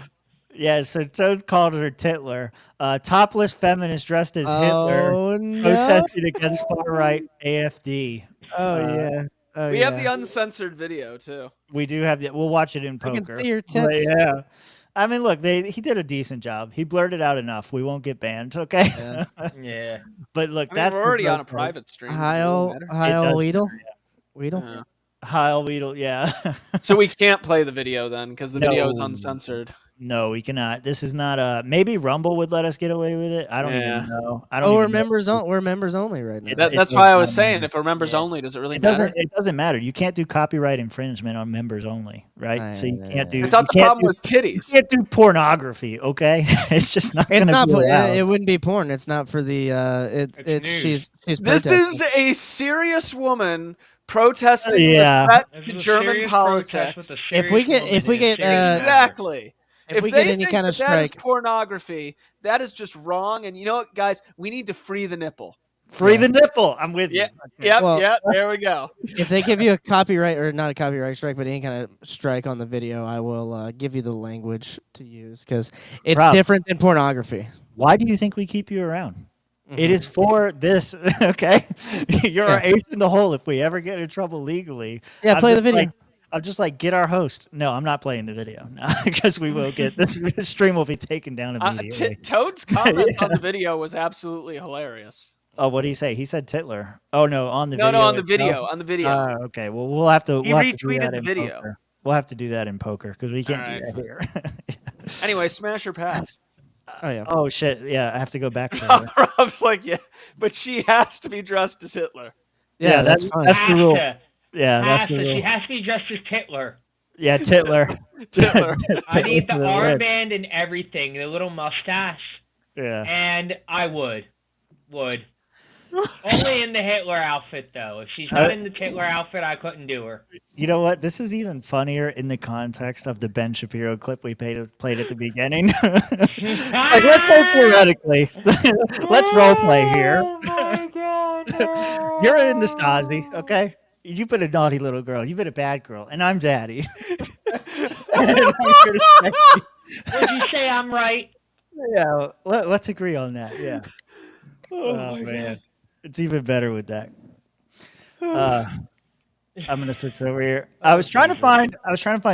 Yeah, so Toad called her Titler. Topless feminist dressed as Hitler protested against far-right AFD. We have the uncensored video too. We do have the. We'll watch it in poker. I can see your But tits. yeah. I mean, look, he did a decent job. He blurted out enough. We won't get banned, okay? Yeah. But look, I mean, that's we're already on a private stream. Heil Weedle. Weedle. Heil Weedle, yeah. So we can't play the video then because the video is No. uncensored. No, we cannot. This is not maybe Rumble would let us get away with it. I don't even know. We're members only right now. That's why I was saying if we're members only, does it really matter? It doesn't matter. You can't do copyright infringement on members only, right? So you can't do. I thought the problem was titties. You can't do pornography, okay? It's just not. It's not. It It wouldn't be porn. It's not for the. She's. This protesting. is a serious woman protesting the threat to German politics. If we get exactly. If we get any think kind of that is strike, pornography, that is just wrong. And you know what, guys? We need to free the nipple. Free the nipple. I'm with you. Yep. There we go. If they give you a copyright or not a copyright strike, but any kind of strike on the video, I will give you the language to use because it's different than pornography. Why do you think we keep you around? It is for this, okay? You're our ace in the hole if we ever get in trouble legally. Yeah, play the video. I'm just like, get our host. No, I'm not playing the video because we will get this stream will be taken down immediately. Toad's comment on the video was absolutely hilarious. Oh, what did he say? He said Titler. Oh no, on the video. No, on the itself? video. On the video. Okay, well we'll have to. He retweeted the video. Poker. We'll have to do that in poker because we can't do that here. Anyway, smash or pass. Oh yeah. Oh shit! Yeah, I have to go back. To Rob's like, yeah, but she has to be dressed as Hitler. Yeah, that's fine. That's the rule. Yeah, that's the She rule. has to be dressed as Titler. Yeah, Titler. I need the armband and everything, the little mustache. Yeah. And I would. Only in the Hitler outfit, though. If she's not in the Hitler outfit, I couldn't do her. You know what? This is even funnier in the context of the Ben Shapiro clip we played at the beginning. Like, let's go theoretically. Let's role play here. Oh my God, no. You're in the Stasi, okay? You've been a naughty little girl. You've been a bad girl, and I'm daddy. Would you say I'm right? Yeah, let's agree on that. Yeah. Oh my man, God. it's even better with that. I'm gonna switch over here. I was trying to find.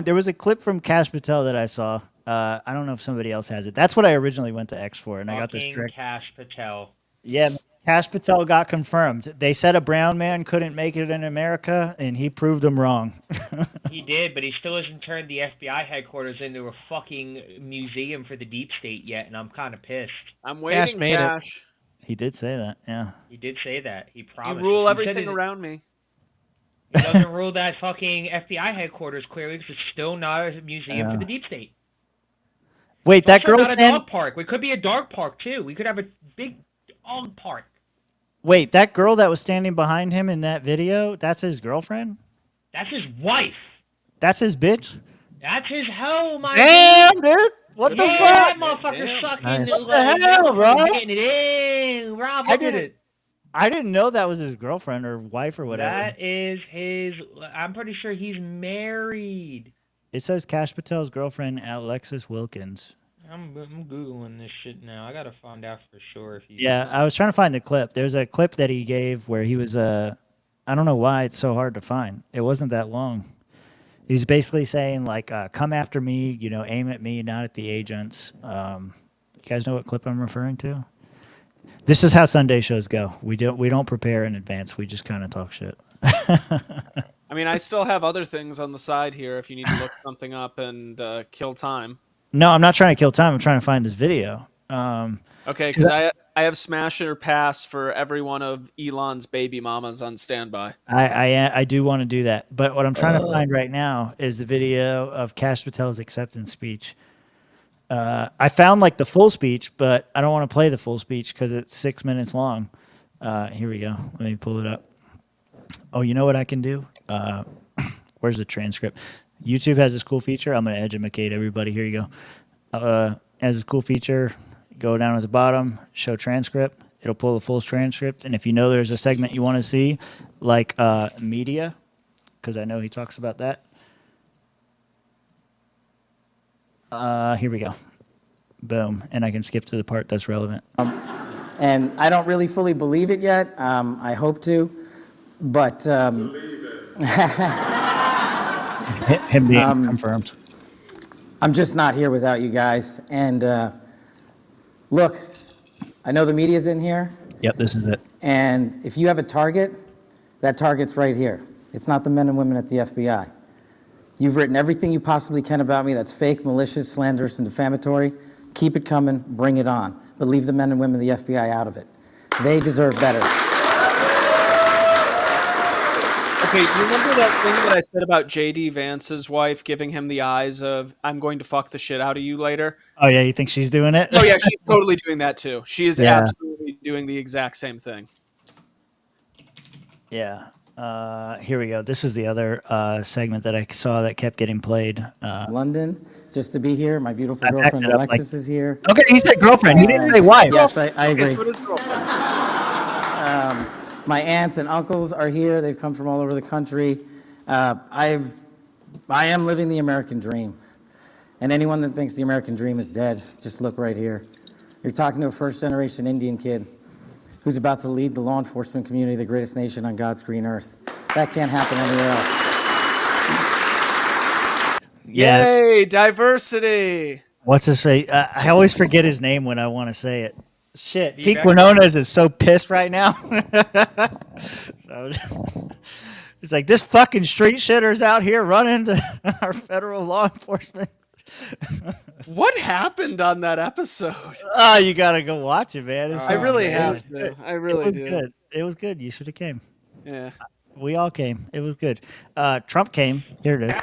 There was a clip from Cash Patel that I saw. I don't know if somebody else has it. That's what I originally went to X for, and I got this trick. Cash Patel. Yeah, Cash Patel got confirmed. They said a brown man couldn't make it in America, and he proved them wrong. He did, but he still hasn't turned the FBI headquarters into a fucking museum for the deep state yet, and I'm kind of pissed. I'm waiting, Cash. He did say that. Yeah. He did say that. He promised. You rule He everything said around me. He doesn't rule that fucking FBI headquarters clearly because it's still not a museum for the deep state. Wait, that girl. Not a dog park. It could be a dog park too. We could have a big dog park. Wait, that girl that was standing behind him in that video, that's his girlfriend? That's his wife. That's his bitch? That's his hoe, my Damn, dude. What the fuck? That motherfucker sucking. Nice. What the hell, bro? Getting it in. Rob, look at it. I didn't know that was his girlfriend or wife or whatever. That is his. I'm pretty sure he's married. It says Cash Patel's girlfriend, Alexis Wilkins. I'm Googling this shit now. I got to find out for sure if he. Yeah, I was trying to find the clip. There's a clip that he gave where he was I don't know why it's so hard to find. It wasn't that long. He's basically saying like, "Come after me, you know, aim at me, not at the agents." You guys know what clip I'm referring to? This is how Sunday shows go. We don't prepare in advance. We just kind of talk shit. I mean, I still have other things on the side here if you need to look something up and kill time. No, I'm not trying to kill time. I'm trying to find this video. Okay, because I have smash or pass for every one of Elon's baby mamas on standby. I do want to do that. But what I'm trying to find right now is the video of Cash Patel's acceptance speech. I found like the full speech, but I don't want to play the full speech because it's 6 minutes long. Here we go. Let me pull it up. Oh, you know what I can do? Where's the transcript? YouTube has this cool feature. I'm going to educate everybody. Here you go. Has this cool feature. Go down at the bottom, show transcript. It'll pull the full transcript. And if you know there's a segment you want to see, like media, because I know he talks about that. Here we go. Boom. And I can skip to the part that's relevant. And I don't really fully believe it yet. I hope to. But him being confirmed. I'm just not here without you guys. And look, I know the media's in here. Yep, this is it. And if you have a target, that target's right here. It's not the men and women at the FBI. You've written everything you possibly can about me that's fake, malicious, slanderous, and defamatory. Keep it coming, bring it on. But leave the men and women of the FBI out of it. They deserve better. Okay, you remember that thing that I said about J.D. Vance's wife giving him the eyes of, I'm going to fuck the shit out of you later? Oh, yeah, you think she's doing it? Oh, yeah, she's totally doing that, too. She is absolutely doing the exact same thing. Yeah. Here we go. This is the other segment that I saw that kept getting played. London, just to be here. My beautiful girlfriend Alexis is here. Okay, he said girlfriend. He didn't say wife. Yes, I agree. Okay, so it is girlfriend. My aunts and uncles are here. They've come from all over the country. I am living the American dream. And anyone that thinks the American dream is dead, just look right here. You're talking to a first-generation Indian kid who's about to lead the law enforcement community, the greatest nation on God's green earth. That can't happen anywhere else. Yeah. Yay, diversity. What's his face? I always forget his name when I want to say it. Shit. Steve Pete Eckert. Quinones is so pissed right now. It's like, this fucking street shitter's out here running to our federal law enforcement. What happened on that episode? Oh, you got to go watch it, man. I really have to. I really do. Good. It was good. You should have came. Yeah. We all came. It was good. Trump came. Here it is.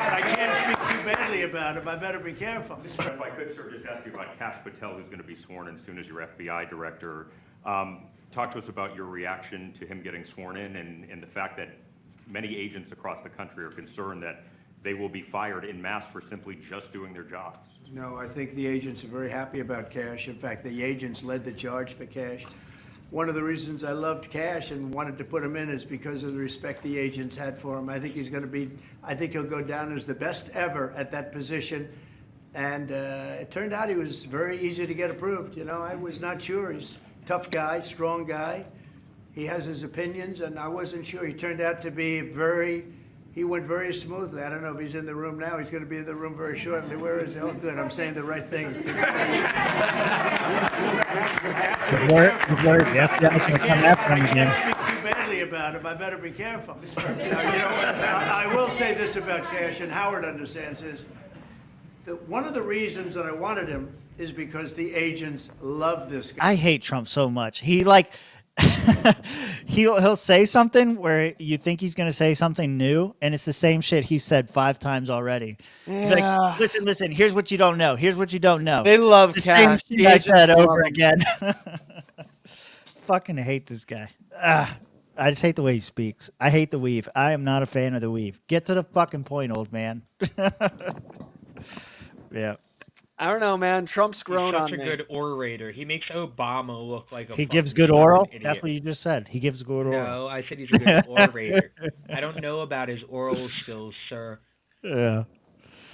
I can't speak too badly about him. I better be careful. If I could, sir, just ask you about Kash Patel, who's going to be sworn in soon as your FBI director. Talk to us about your reaction to him getting sworn in and the fact that many agents across the country are concerned that they will be fired en masse for simply just doing their jobs. No, I think the agents are very happy about Kash. In fact, the agents led the charge for Kash. One of the reasons I loved Kash and wanted to put him in is because of the respect the agents had for him. I think he'll go down as the best ever at that position. And it turned out he was very easy to get approved. You know, I was not sure. He's a tough guy, strong guy. He has his opinions, and I wasn't sure. He turned out to be he went very smoothly. I don't know if he's in the room now. He's going to be in the room very shortly. Where is he? Oh, good. I'm saying the right thing. The FBI's going to come after him again. I can't speak too badly about him. I better be careful. I will say this about Kash, and Howard understands this. One of the reasons that I wanted him is because the agents love this guy. I hate Trump so much. He he'll say something where you think he's going to say something new, and it's the same shit he said 5 times already. Yeah. Like, listen. Here's what you don't know. Here's what you don't know. They love the Kash. same shit I said over again. Fucking hate this guy. I just hate the way he speaks. I hate the weave. I am not a fan of the weave. Get to the fucking point, old man. Yeah. I don't know, man. Trump's grown on me. He's such a good orator. He makes Obama look like a He gives good oral? idiot. That's what you just said. He gives good oral. No, I said he's a good orator. I don't know about his oral skills, sir. Yeah.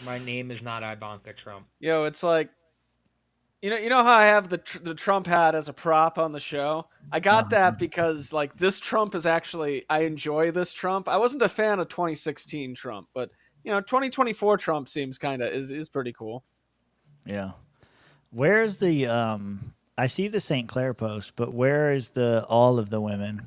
My name is not Ivanka Trump. Yo, it's like, you know how I have the Trump hat as a prop on the show? I got that because, like, this Trump is actually, I enjoy this Trump. I wasn't a fan of 2016 Trump, but, 2024 Trump seems is pretty cool. Yeah. Where's the I see the St. Clair post, but where is all of the women?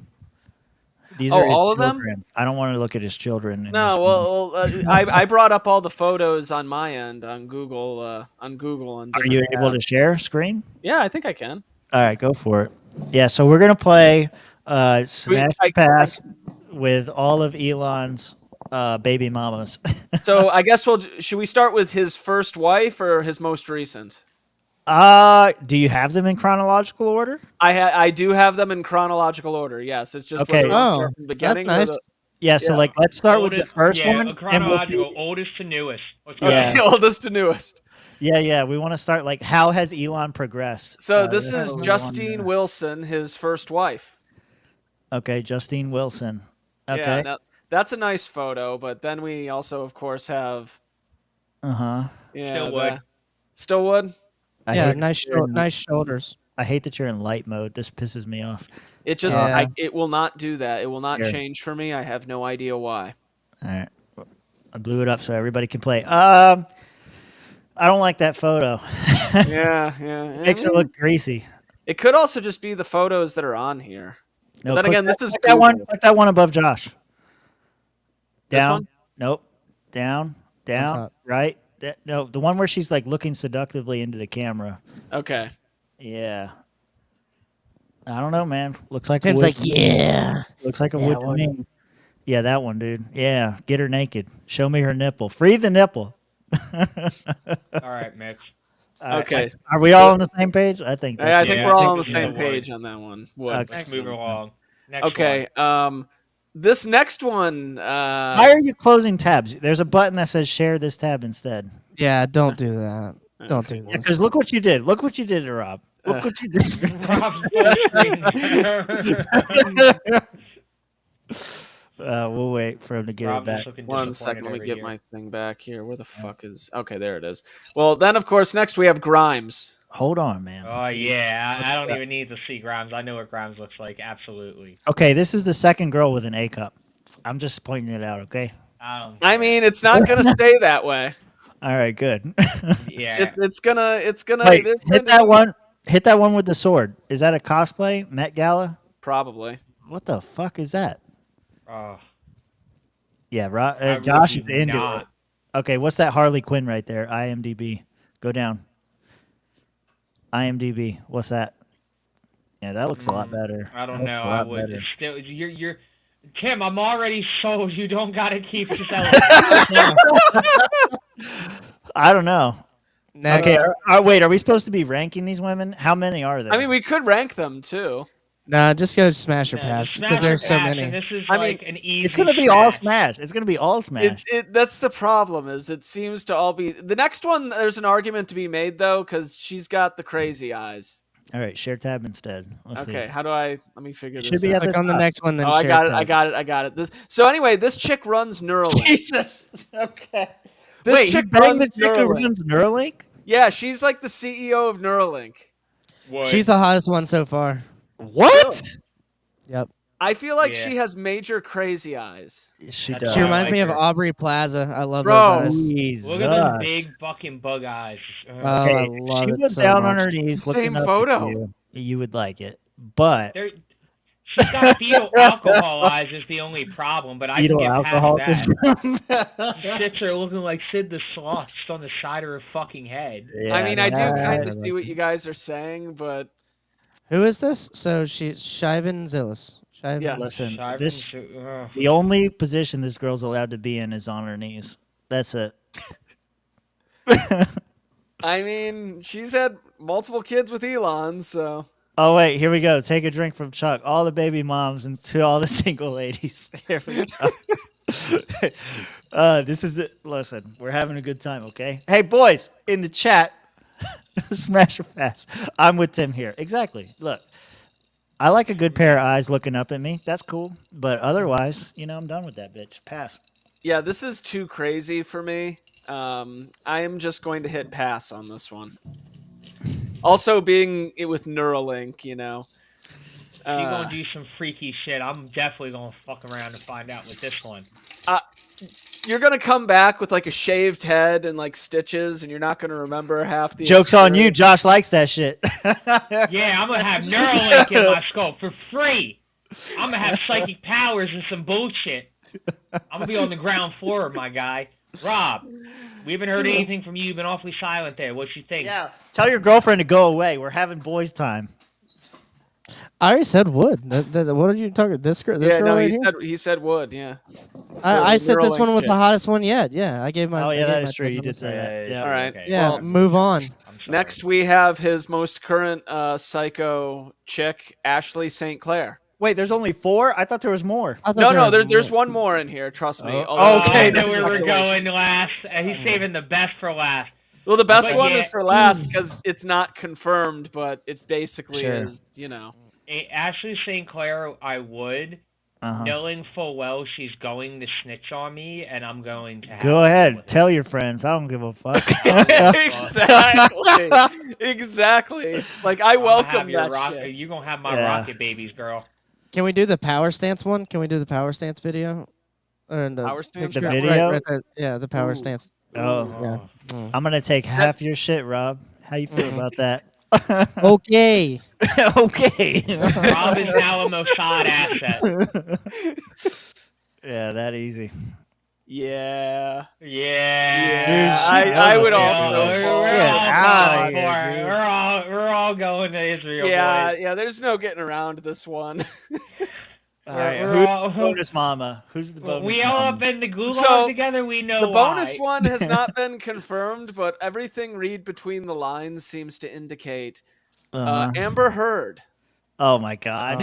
These are all of children. them? I don't want to look at his children. No, I brought up all the photos on my end on Google. And Are you able to share screen? Yeah, I think I can. All right, go for it. Yeah, so we're gonna play Smash Pass with all of Elon's baby mamas. So I guess should we start with his first wife or his most recent? Do you have them in chronological order? I do have them in chronological order. Yes, it's just Okay. whether we start from the beginning. that's or nice. Yeah, so like let's start with the first one. And Chronological, oldest to newest. Yeah. Okay, oldest to newest. Yeah. We want to start like how has Elon progressed? So this that's is what we Justine wanna- Wilson, his first wife. Okay, Justine Wilson. Okay. Yeah, now, that's a nice photo, but then we also, of course, have. Yeah, Stillwood. Stillwood. Yeah, nice shoulders. I hate that you're in light mode. This pisses me off. It just it will not do that. It will not Here. change for me. I have no idea why. All right. I blew it up so everybody can play. I don't like that photo. Yeah. Makes it look greasy. It could also just be the photos that are on here. No, but then again, this is click that one. Click that one above Josh. This Down. one? Nope. Down. top. Right. No, the one where she's like looking seductively into the camera. Okay. Yeah. I don't know, man. Looks like Tim's a wood. like, yeah. Looks like a Yeah, wood to me. Yeah, that one, dude. Yeah, get her naked. Show me her nipple. Free the nipple. All right, Mitch. Okay. Are we all on the same page? I think. I think we're all on the we same would. page on that one. Wood. Okay. Let's move along. Next Okay. This next one. Why are you closing tabs? There's a button that says share this tab instead. Yeah, don't do that. Don't do this. Because look what you did. Look what you did to Rob. Look what you did. We'll wait for him to get it back. 1 second, let me get my thing back here. Where the fuck is? Okay, there it is. Well, then of course next we have Grimes. Hold on, man. Oh yeah, I don't even need to see Grimes. I know what Grimes looks like. Absolutely. Okay, this is the second girl with an A cup. I'm just pointing it out. Okay. I mean, it's not gonna stay that way. All right, good. Yeah. It's gonna. Wait, hit that one. Hit that one with the sword. Is that a cosplay? Met Gala? Probably. What the fuck is that? Oh. Yeah, Josh is into it. Okay, what's that Harley Quinn right there? IMDb. Go down. IMDb. What's that? Yeah, that looks a lot better. I don't know. I would still. You're. Tim, I'm already sold. You don't gotta keep selling. I don't know. Next. Okay, wait. Are we supposed to be ranking these women? How many are there? I mean, we could rank them too. Nah, just go smash or pass because there's so many. This is I like mean, an easy. It's gonna be all smash. It's gonna be all smash. That's the problem. Is it seems to all be the next one. There's an argument to be made though, because she's got the crazy eyes. All right, share tab instead. Let's Okay, see. how do I? Let me figure Should this be out. at the Click on the top. next one, then Oh, I share got it. tab. I got it. So anyway, this chick runs Neuralink. Jesus. Okay. This Wait, chick you banged runs the chick who Neuralink. runs Neuralink? Yeah, she's like the CEO of Neuralink. She's the hottest one so far. What? Yep. I feel like Yeah. she has major crazy eyes. She That's does. She I reminds like me of her. Aubrey Plaza. I love Bro. those eyes. Jesus. Look at those big fucking bug eyes. Oh, Okay, I if love she it was so down on much. her knees Same looking up photo. at you would like it. But She's got fetal alcohol eyes is the only problem, but I can fetal get alcohol past syndrome. that. Sits there looking like Sid the Sloth just on the side of her fucking head. Yeah, I mean, I do that- kind of see what you guys are saying, but Who is this? So she's Shivan Zillis. Shivan. Yes. Listen, Shivan this Sh- the only position this girl's allowed to be in is on her knees. That's it. I mean, she's had multiple kids with Elon, so Oh wait, here we go. Take a drink from Chuck. All the baby moms and to all the single ladies. Here we go. This is the listen. We're having a good time, okay? Hey boys, in the chat, smash or pass. I'm with Tim here. Exactly. Look, I like a good pair of eyes looking up at me. That's cool. But otherwise, I'm done with that bitch. Pass. yeah, this is too crazy for me. I am just going to hit pass on this one. Also, being it with Neuralink, If you're gonna do some freaky shit, I'm definitely gonna fuck around and find out with this one. you're gonna come back with like a shaved head and like stitches, and you're not gonna remember half the. Joke's on you. experience. Josh likes that shit. Yeah, I'm gonna have Neuralink in my skull for free. I'm gonna have psychic powers and some bullshit. I'm gonna be on the ground floor, my guy. Rob, we haven't heard anything from you. You've been awfully silent there. What you think? Yeah. Tell your girlfriend to go away. We're having boys' time. I already said wood. What are you talking? This girl. This Yeah, girl no, right he here? said wood. Yeah. I said this Neuralink one was shit. the hottest one yet. Yeah, I gave my. Oh I yeah, gave that my is true. You thing on did the say side. that. Yeah. All right. Okay. Yeah, Well, move on. I'm Next, we have his most current psycho chick, Ashley St. Clair. Wait, there's only 4? I thought there was more. No, there's one more in here. Trust me. Okay, I know where we're going last. He's saving the best for last. Well, the best one is for last because it's not confirmed, but it basically is, Ashley St. Clair, I would, knowing full well she's going to snitch on me, and I'm going to have Go ahead. Tell your friends. I don't give a fuck. Exactly. Like, I welcome that shit. You're going to have my rocket babies, girl. Can we do the power stance one? Can we do the power stance video? Or the power stance video? Right there. Yeah, the power stance. Oh. Yeah. I'm going to take half your shit, Rob. How you feel about that? Okay. Okay. Rob is now a Mossad asset. Yeah, that easy. Yeah. I would also fall. We're all going to Israel. Yeah, boys. yeah. There's no getting around this one. All right, who's the bonus mama? Who's the bonus We mama? all have been the gulag together. We know the bonus one has not been confirmed, but everything read between the lines seems to indicate Amber Heard. Oh my God!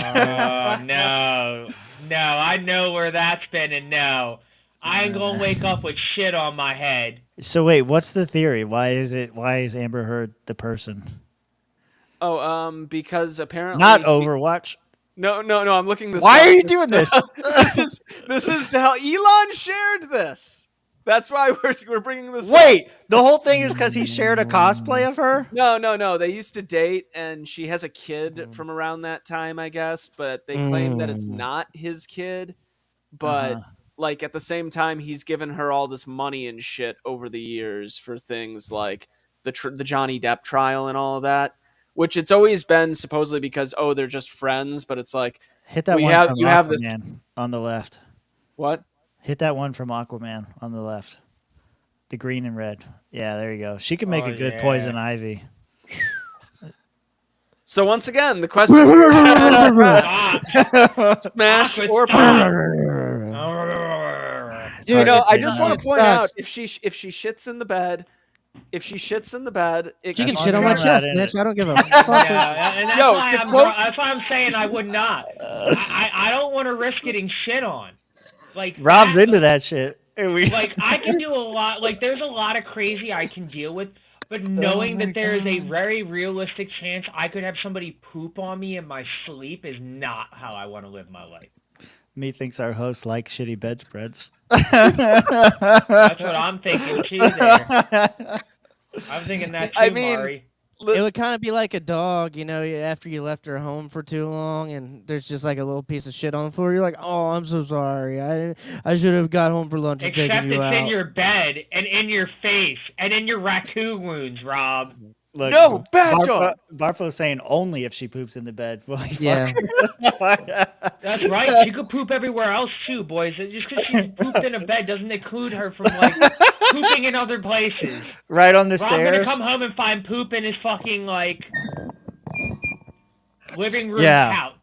No! I know where that's been, and no, I ain't gonna wake up with shit on my head. So wait, what's the theory? Why is Amber Heard the person? Oh, because apparently not Overwatch. No. I'm looking this. Why up. are you doing this? This is to how Elon shared this. That's why we're bringing this. Wait, the whole thing is because he shared a cosplay of her? No. They used to date, and she has a kid from around that time, I guess. But they claim that it's not his kid. But like at the same time, he's given her all this money and shit over the years for things like the Johnny Depp trial and all of that. Which it's always been supposedly because they're just friends, but it's like hit that one from Aquaman on the left. What? Hit that one from Aquaman on the left. The green and red. Yeah, there you go. She could make a good poison ivy. So once again, the question: smash or pass? Dude, I just want to point out if she shits in the bed. If she shits in the bed, she can shit on my chest, bitch. I don't give a fuck. And that's why I'm saying I would not. I don't want to risk getting shit on. Like Rob's into that shit. Like I can do a lot. Like there's a lot of crazy I can deal with, but knowing that there is a very realistic chance I could have somebody poop on me in my sleep is not how I want to live my life. Me thinks our host likes shitty bedspreads. That's what I'm thinking too. There, I'm thinking that too, Mari. It would kind of be like a dog, after you left her home for too long, and there's just like a little piece of shit on the floor. You're like, "Oh, I'm so sorry. I should have got home for lunch and taken you out." Except it's in your bed and in your face and in your raccoon wounds, Rob. Look, no, bad dog. Barfo's saying only if she poops in the bed. Yeah. That's right. She could poop everywhere else too, boys. Just because she pooped in a bed doesn't include her from pooping in other places. Right on the Rob's stairs. Gonna come home and find poop in his fucking living room couch.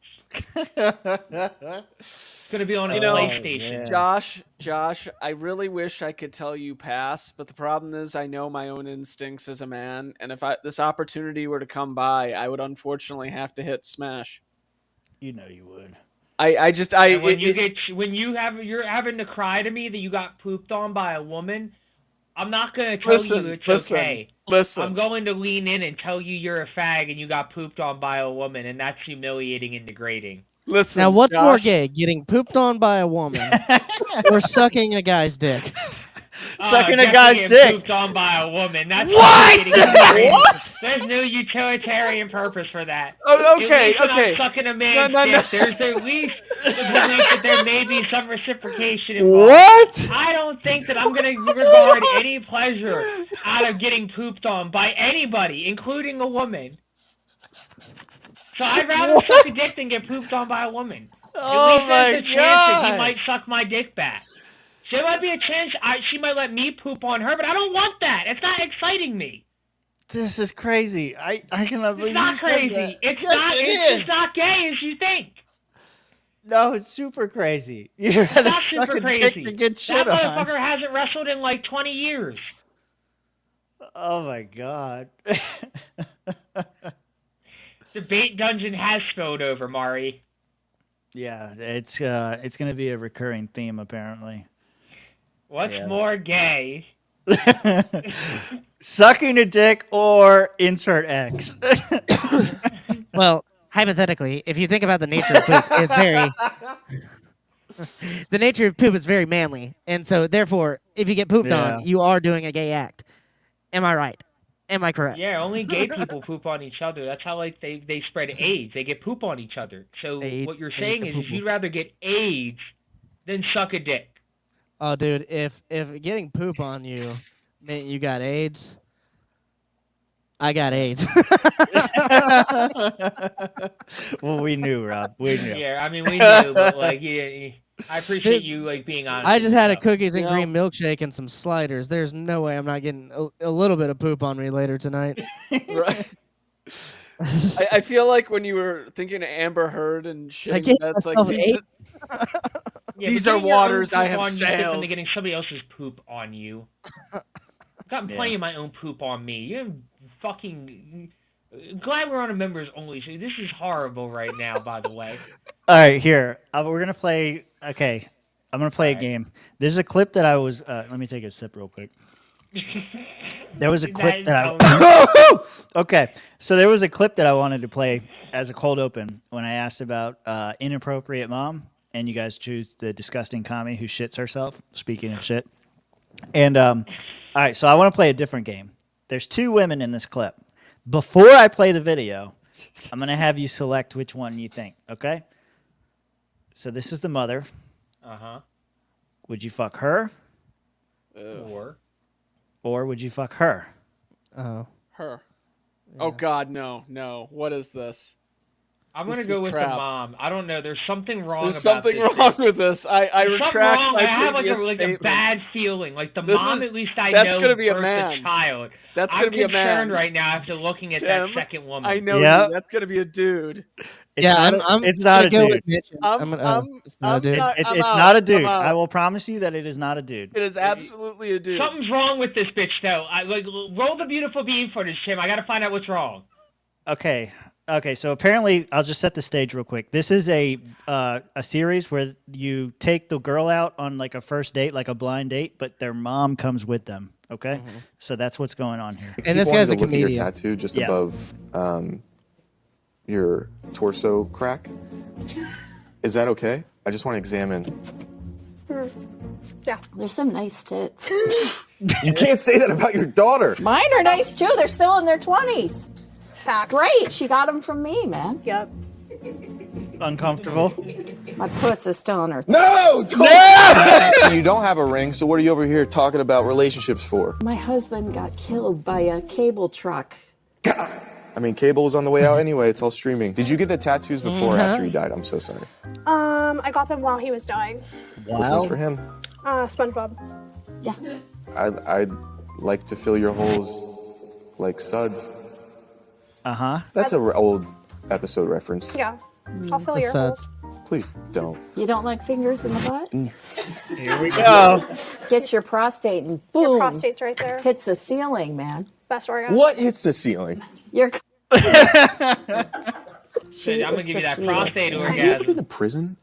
Gonna be on a PlayStation. Josh, I really wish I could tell you pass, but the problem is I know my own instincts as a man, and if this opportunity were to come by, I would unfortunately have to hit smash. You know you would. You're having to cry to me that you got pooped on by a woman, I'm not gonna tell you it's okay. Listen. I'm going to lean in and tell you you're a fag and you got pooped on by a woman, and that's humiliating and degrading. Listen, now what's Josh, more gay, getting pooped on by a woman or sucking a guy's dick? Sucking a guy's dick. Pooped on by a woman. That's what? There's no utilitarian purpose for that. Oh, okay. I'm sucking a man's dick. There's at least the belief that there may be some reciprocation involved. What? I don't think that I'm going to regard any pleasure out of getting pooped on by anybody, including a woman. So I'd rather suck a dick than get pooped on by a woman. Oh at least there's a chance that he might suck my dick back. So there might be a chance she might let me poop on her, but I don't want that. It's not exciting me. This is crazy. I cannot believe it's not crazy. It's just not gay as you think. No, it's super crazy. You'd rather not super crazy. Dick to get shit that on. motherfucker hasn't wrestled in like 20 years. Oh my god. Debate dungeon has spilled over, Mari. Yeah, it's gonna be a recurring theme apparently. What's more gay? Sucking a dick or insert X. Well, hypothetically, if you think about the nature of poop, it's very the nature of poop is very manly, and so therefore, if you get pooped Yeah. on, you are doing a gay act. Am I right? Am I correct? Yeah, only gay people poop on each other. That's how like they spread AIDS. They get poop on each other. So what you're saying is you'd rather get AIDS than suck a dick. Oh, dude, if getting poop on you meant you got AIDS, I got AIDS. Well, we knew, Rob. We knew. Yeah, I mean we knew, but like yeah, I appreciate you like being honest. I just with had a yourself. cookies and cream milkshake and some sliders. There's no way I'm not getting a little bit of poop on me later tonight. Right. I feel like when you were thinking of Amber Heard and shitting, gave that's like myself these, Yeah, these but are getting your own waters I poop have on you is different than sailed. getting somebody else's poop on you. I've gotten plenty of my own poop on me. You're fucking glad we're on a members only. So this is horrible right now, by the way. All right, here. We're going to play. Okay. I'm going to play a game. This is a clip that I was. Let me take a sip real quick. There was a clip that I. Okay. So there was a clip that I wanted to play as a cold open when I asked about inappropriate mom, and you guys choose the disgusting commie who shits herself. Speaking of shit. And, all right. So I want to play a different game. There's two women in this clip. Before I play the video, I'm going to have you select which one you think. Okay. So this is the mother. Uh-huh. Would you fuck her? Or would you fuck her? Oh. Her. Oh God, no. What is this? I'm gonna go with the mom. I don't know. There's something wrong. There's about something this wrong thing. with this. I There's something retract wrong. my I have like previous a statement. bad feeling. Like the This mom, is- at least I that's know, gonna be a birthed man. child. That's gonna I'm be a man. concerned right now after looking at that Tim, second woman. I know Yep. you. That's gonna be a dude. It's not it's not a dude. It's not a dude. It's not a dude. I will promise you that it is not a dude. It is absolutely a dude. Something's wrong with this bitch, though. I like roll the beautiful beam footage, Tim. I gotta find out what's wrong. Okay. So apparently, I'll just set the stage real quick. This is a series where you take the girl out on like a first date, like a blind date, but their mom comes with them. Okay, so that's what's going on here. And this guy's a look at your comedian. tattoo just Yeah. above your torso crack. Is that okay? I just want to examine. Yeah. There's some nice tits. You can't say that about your daughter. Mine are nice too. They're still in their 20s. It's great. She got them from me, man. Yep. Uncomfortable. My puss is still in her. No! So you don't have a ring, so what are you over here talking about relationships for? My husband got killed by a cable truck. I mean, cable is on the way out anyway. It's all streaming. Did you get the tattoos before or after he died? I'm so sorry. I got them while he was dying. This one's for him. SpongeBob. Yeah. I'd like to fill your holes like suds. That's a old episode reference. Yeah. I'll fill your holes. Please don't. You don't like fingers in the butt? Here we go. Get your prostate and boom. Your prostate's right there. Hits the ceiling, man. Best orgasm. What hits the ceiling? You're. Shit, I'm gonna give you that prostate Have you ever orgasm. been to prison?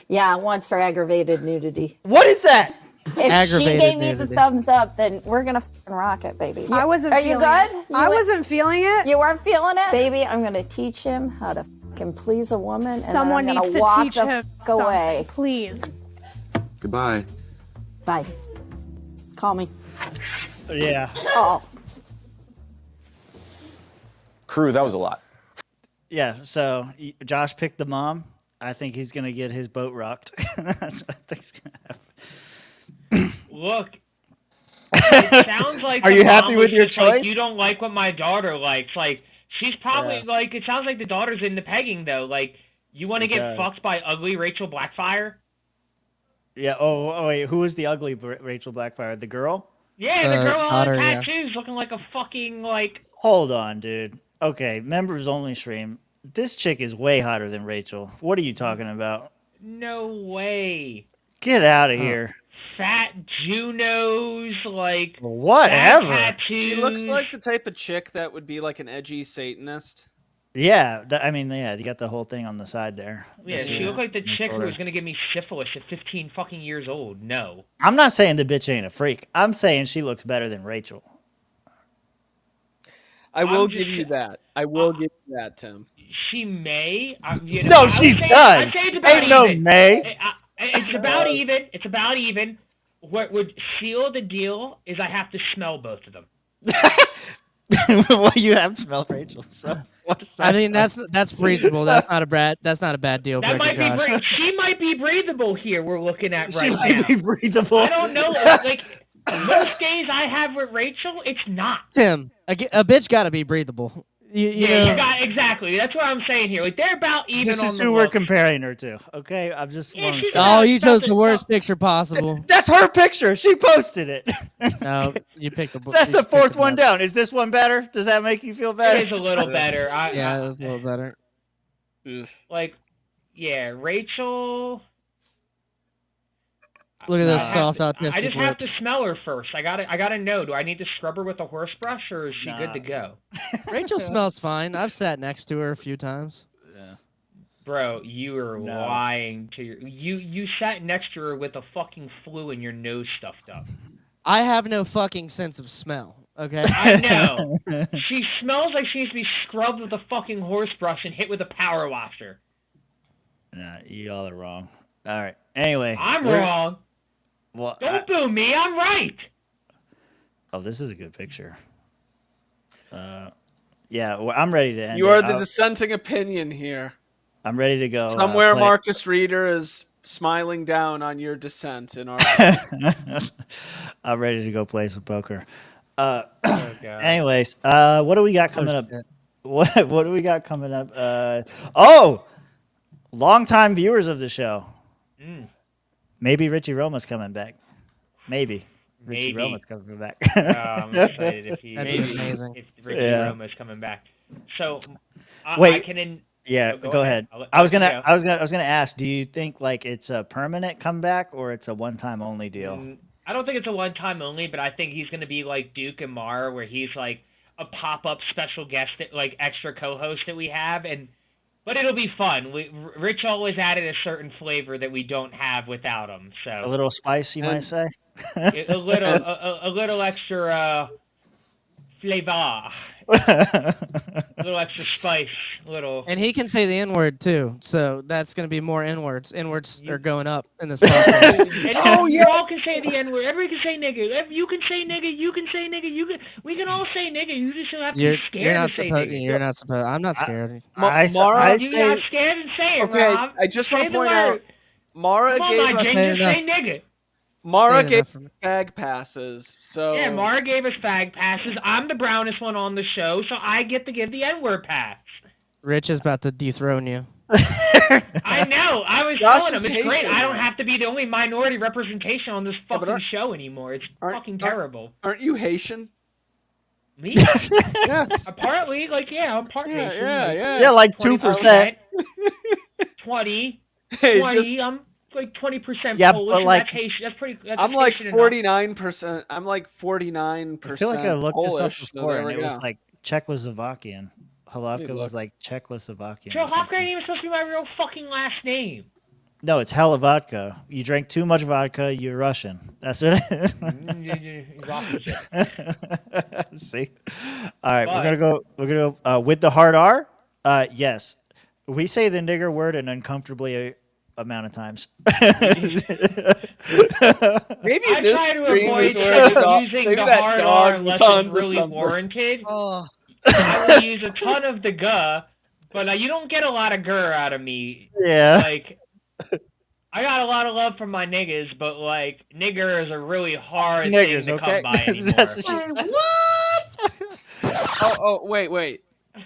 Yeah, once for aggravated nudity. What is that? If she Aggravated gave me the nudity. thumbs up, then we're gonna fucking rock it, baby. I wasn't Are you feeling good? it. I wasn't feeling it. You weren't feeling it, baby. I'm gonna teach him how to fucking please a woman, Someone and then I'm needs gonna to walk teach the him fuck away. something, please. Goodbye. Bye. Call me. Yeah. Oh. Crew, that was a lot. Yeah. So Josh picked the mom. I think he's gonna get his boat rocked. That's what I think's gonna happen. Look, it sounds like. Are the you mom happy was with your just like, choice? you don't like what my daughter likes. Like she's probably Yeah. like. It sounds like the daughter's into pegging though. Like you want to It get does. fucked by ugly Rachel Blackfire? Yeah. Oh wait. Who was the ugly Rachel Blackfire? The girl? Yeah, the girl with all the Potter, yeah. tattoos, looking like a fucking like. Hold on, dude. Okay, members only stream. This chick is way hotter than Rachel. What are you talking about? No way. Get out of here. fat Junos, like whatever. tattoos. She looks like the type of chick that would be like an edgy Satanist. Yeah, I mean, yeah, you got the whole thing on the side there. Yeah, she looked like the chick who was gonna give me syphilis at 15 fucking years old. No. I'm not saying the bitch ain't a freak. I'm saying she looks better than Rachel. I will give you that. I will give you that, Tim. She may. No, she does. I'd say it's about Ain't no even. may. It's about even. It's about even. What would seal the deal is I have to smell both of them. Well, you have smelled Rachel, so I mean that's reasonable. That's not a bad deal. That might Josh. be she might be breathable here. We're looking at right she might now. be breathable. I don't know. Like most days I have with Rachel, it's not. Tim, a bitch got to be breathable. You know. You got, exactly. That's what I'm saying here. Like they're about even. This is who we're comparing her to. Okay, I'm just. Yeah, oh, you chose the worst picture possible. That's her picture. She posted it. No, you picked the. That's the fourth one down. Is this one better? Does that make you feel better? It is a little better. Yeah, it's a little better. Like, yeah, Rachel. Look at those soft autistic I just have to lips. smell her first. I gotta know. Do I need to scrub her with a horse brush, or is she good to go? Rachel smells fine. I've sat next to her a few times. Yeah. Bro, you are lying to your. You sat next to her with a fucking flu and your nose stuffed up. I have no fucking sense of smell. Okay. I know. She smells like she needs to be scrubbed with a fucking horse brush and hit with a power washer. Nah, you all are wrong. All right. Anyway, I'm wrong. Well, don't boo me. I'm right. Oh, this is a good picture. Yeah, well, I'm ready to end. You are the dissenting opinion here. I'm ready to go. Somewhere Marcus Reeder is smiling down on your dissent in our. I'm ready to go play some poker. Anyways, what do we got coming up? What do we got coming up? Longtime viewers of the show. Maybe Richie Roma's coming back. Maybe. Richie Roma's coming back. I'm excited if he. That'd be amazing. If Richie Roma's coming back. So, wait. Go ahead. I was gonna ask. Do you think like it's a permanent comeback or it's a one-time only deal? I don't think it's a one-time only, but I think he's gonna be like Duke and Mara, where he's like a pop-up special guest, like extra co-host that we have, but it'll be fun. Rich always added a certain flavor that we don't have without him. So a little spice, you might say. a little extra flavor. A little extra spice, And he can say the N-word too, so that's going to be more N-words. N-words are going up in this podcast. You all can say the N-word. Everybody can say nigga. You can say nigga. You can say nigga. We can all say nigga. You just don't have to be scared to say nigga. You're not supposed. I'm not scared. Mara, you got scared and say it, okay, Rob. I just want to point out, Mara gave us. Say nigga. Mara gave fag passes, so yeah, Mara gave us fag passes. I'm the brownest one on the show, so I get to give the N-word pass. Rich is about to dethrone you. I know. I was Josh telling him it's Haitian, great. I don't man. have to be the only minority representation on this fucking show anymore. It's fucking terrible. Aren't you Haitian? Me? Yes. Apparently, I'm part Haitian. Yeah, like 2%. 20. Hey, 20. I'm like 20% Yeah, Polish. but like that's Haitian. That's pretty. That's I'm like Haitian 49%. I'm like 49%. I feel like I looked Polish, this up before, so and it was like Czechoslovakian. Halavka was like Czechoslovakian. Joe Hopka ain't even supposed to be my real fucking last name. No, it's hella vodka. You drank too much vodka, you're Russian. That's what it is. See? All right, we're gonna go with the hard R. Yes. We say the nigger word an uncomfortably amount of times. Maybe this stream is where maybe that dog was on really something. Warranted. I will use a ton of the guh, but you don't get a lot of grr out of me. Yeah. Like, I got a lot of love from my niggas, but like, nigger is a really hard thing to come by anymore. That's what Wait.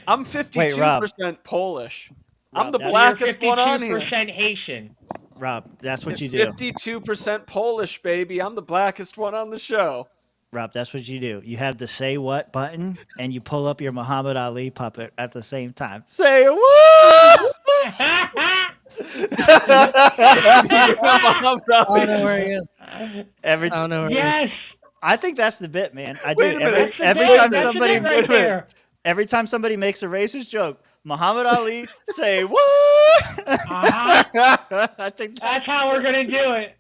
I'm 52% Polish. Rob, I'm the blackest one on here. 52% Haitian. Rob, that's what you do. 52% Polish, baby. I'm the blackest one on the show. Rob, that's what you do. You have the say what button, and you pull up your Muhammad Ali puppet at the same time. Say what? I know where he is. Every I don't know. Yes. I think that's the bit, man. I Wait do. a minute. Every time somebody makes a racist joke, Muhammad Ali say what? I think that's how we're gonna do it.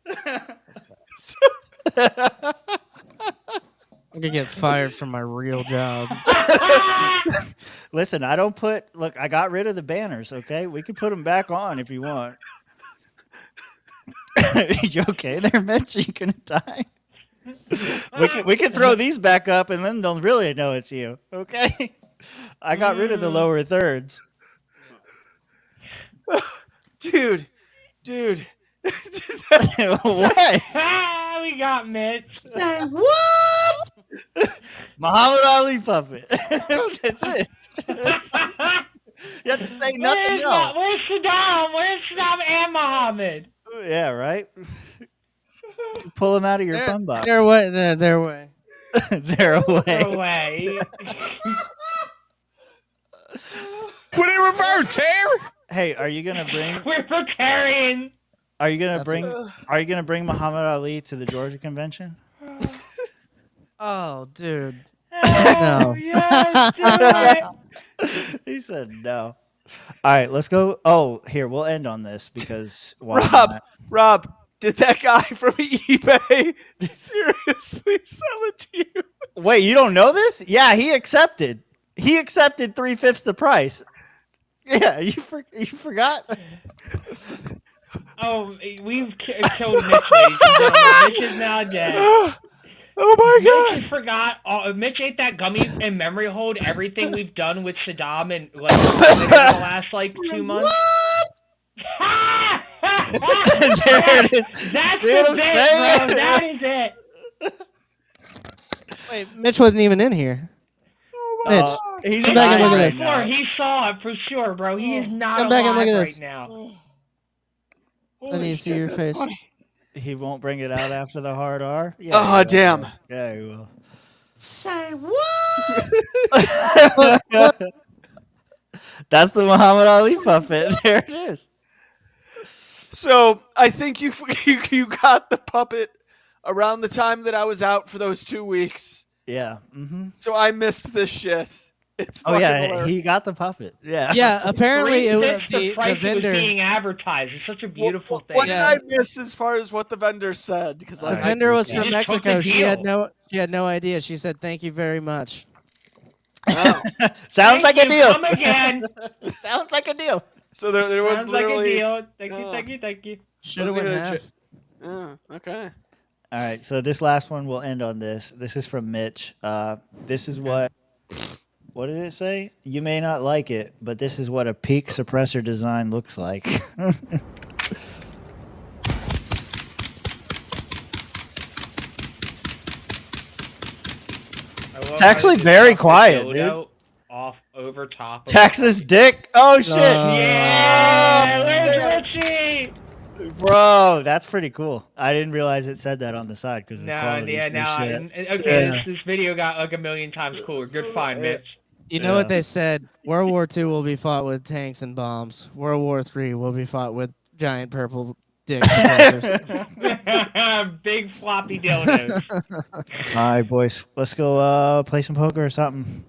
I'm gonna get fired from my real job. Listen, I don't put. Look, I got rid of the banners. Okay, we can put them back on if you want. You okay there, Mitch? You gonna die? We can throw these back up, and then they'll really know it's you. Okay. I got rid of the lower thirds. Dude. What? We got Mitch. Say what? Muhammad Ali puppet. That's it. You have to say nothing else. Where's Saddam? Where's Saddam and Muhammad? Yeah, right. Pull them out of your phone box. They're away. They're away. They're away. They're away. Put it revert, Tear. Hey, are you gonna bring? We're preparing. Are you gonna bring? Are you gonna bring Muhammad Ali to the Georgia convention? Oh, dude. No. Yes, He said no. All right, let's go. Oh, here, we'll end on this because Rob, did that guy from eBay seriously sell it to you? Wait, you don't know this? Yeah, he accepted. He accepted 3/5 the price. Yeah, you forgot? Oh, we've killed Mitch, ladies and gentlemen. Mitch is now dead. Oh my God! Mitch forgot. Mitch ate that gummy and memory hold everything we've done with Saddam and like the last 2 months. There it is. That's the bit, bro. That is it. Wait, Mitch wasn't even in here. Mitch, he's come back and look at this. He saw it for sure, bro. He is not Come back and look alive at right this. now. I need to see your face. He won't bring it out after the hard R? Yeah, Oh, damn. Yeah, he will. Say what? That's the Muhammad Ali puppet. There it is. So I think you got the puppet around the time that I was out for those 2 weeks. Yeah. Mm-hmm. So I missed this shit. It's Oh fucking yeah, hilarious. he got the puppet. Yeah. Yeah, apparently it was the price the vendor. was being advertised. It's such a beautiful thing. What did I miss as far as what the vendor said? Because The vendor was from just took Mexico. the She had deal. no idea. She said, "Thank you very much." Sounds like a deal. Come again. Sounds like a deal. So there was Sounds like a literally. deal. Thank you. Should have Wasn't went even a half. Okay. All right, so this last one we'll end on this. This is from Mitch. This is what did it say? You may not like it, but this is what a peak suppressor design looks like. It's actually very quiet, dude. Off over top. Of Texas dick. Oh shit. Yeah, where's Richie? Bro, that's pretty cool. I didn't realize it said that on the side because the No, quality yeah, is no. shit. Okay, Yeah. this video got like a million times cooler. Good find, Mitch. You know what they said? World War II will be fought with tanks and bombs. World War III will be fought with giant purple dick suppressors. Big floppy dildos. All right, boys. Let's go play some poker or something.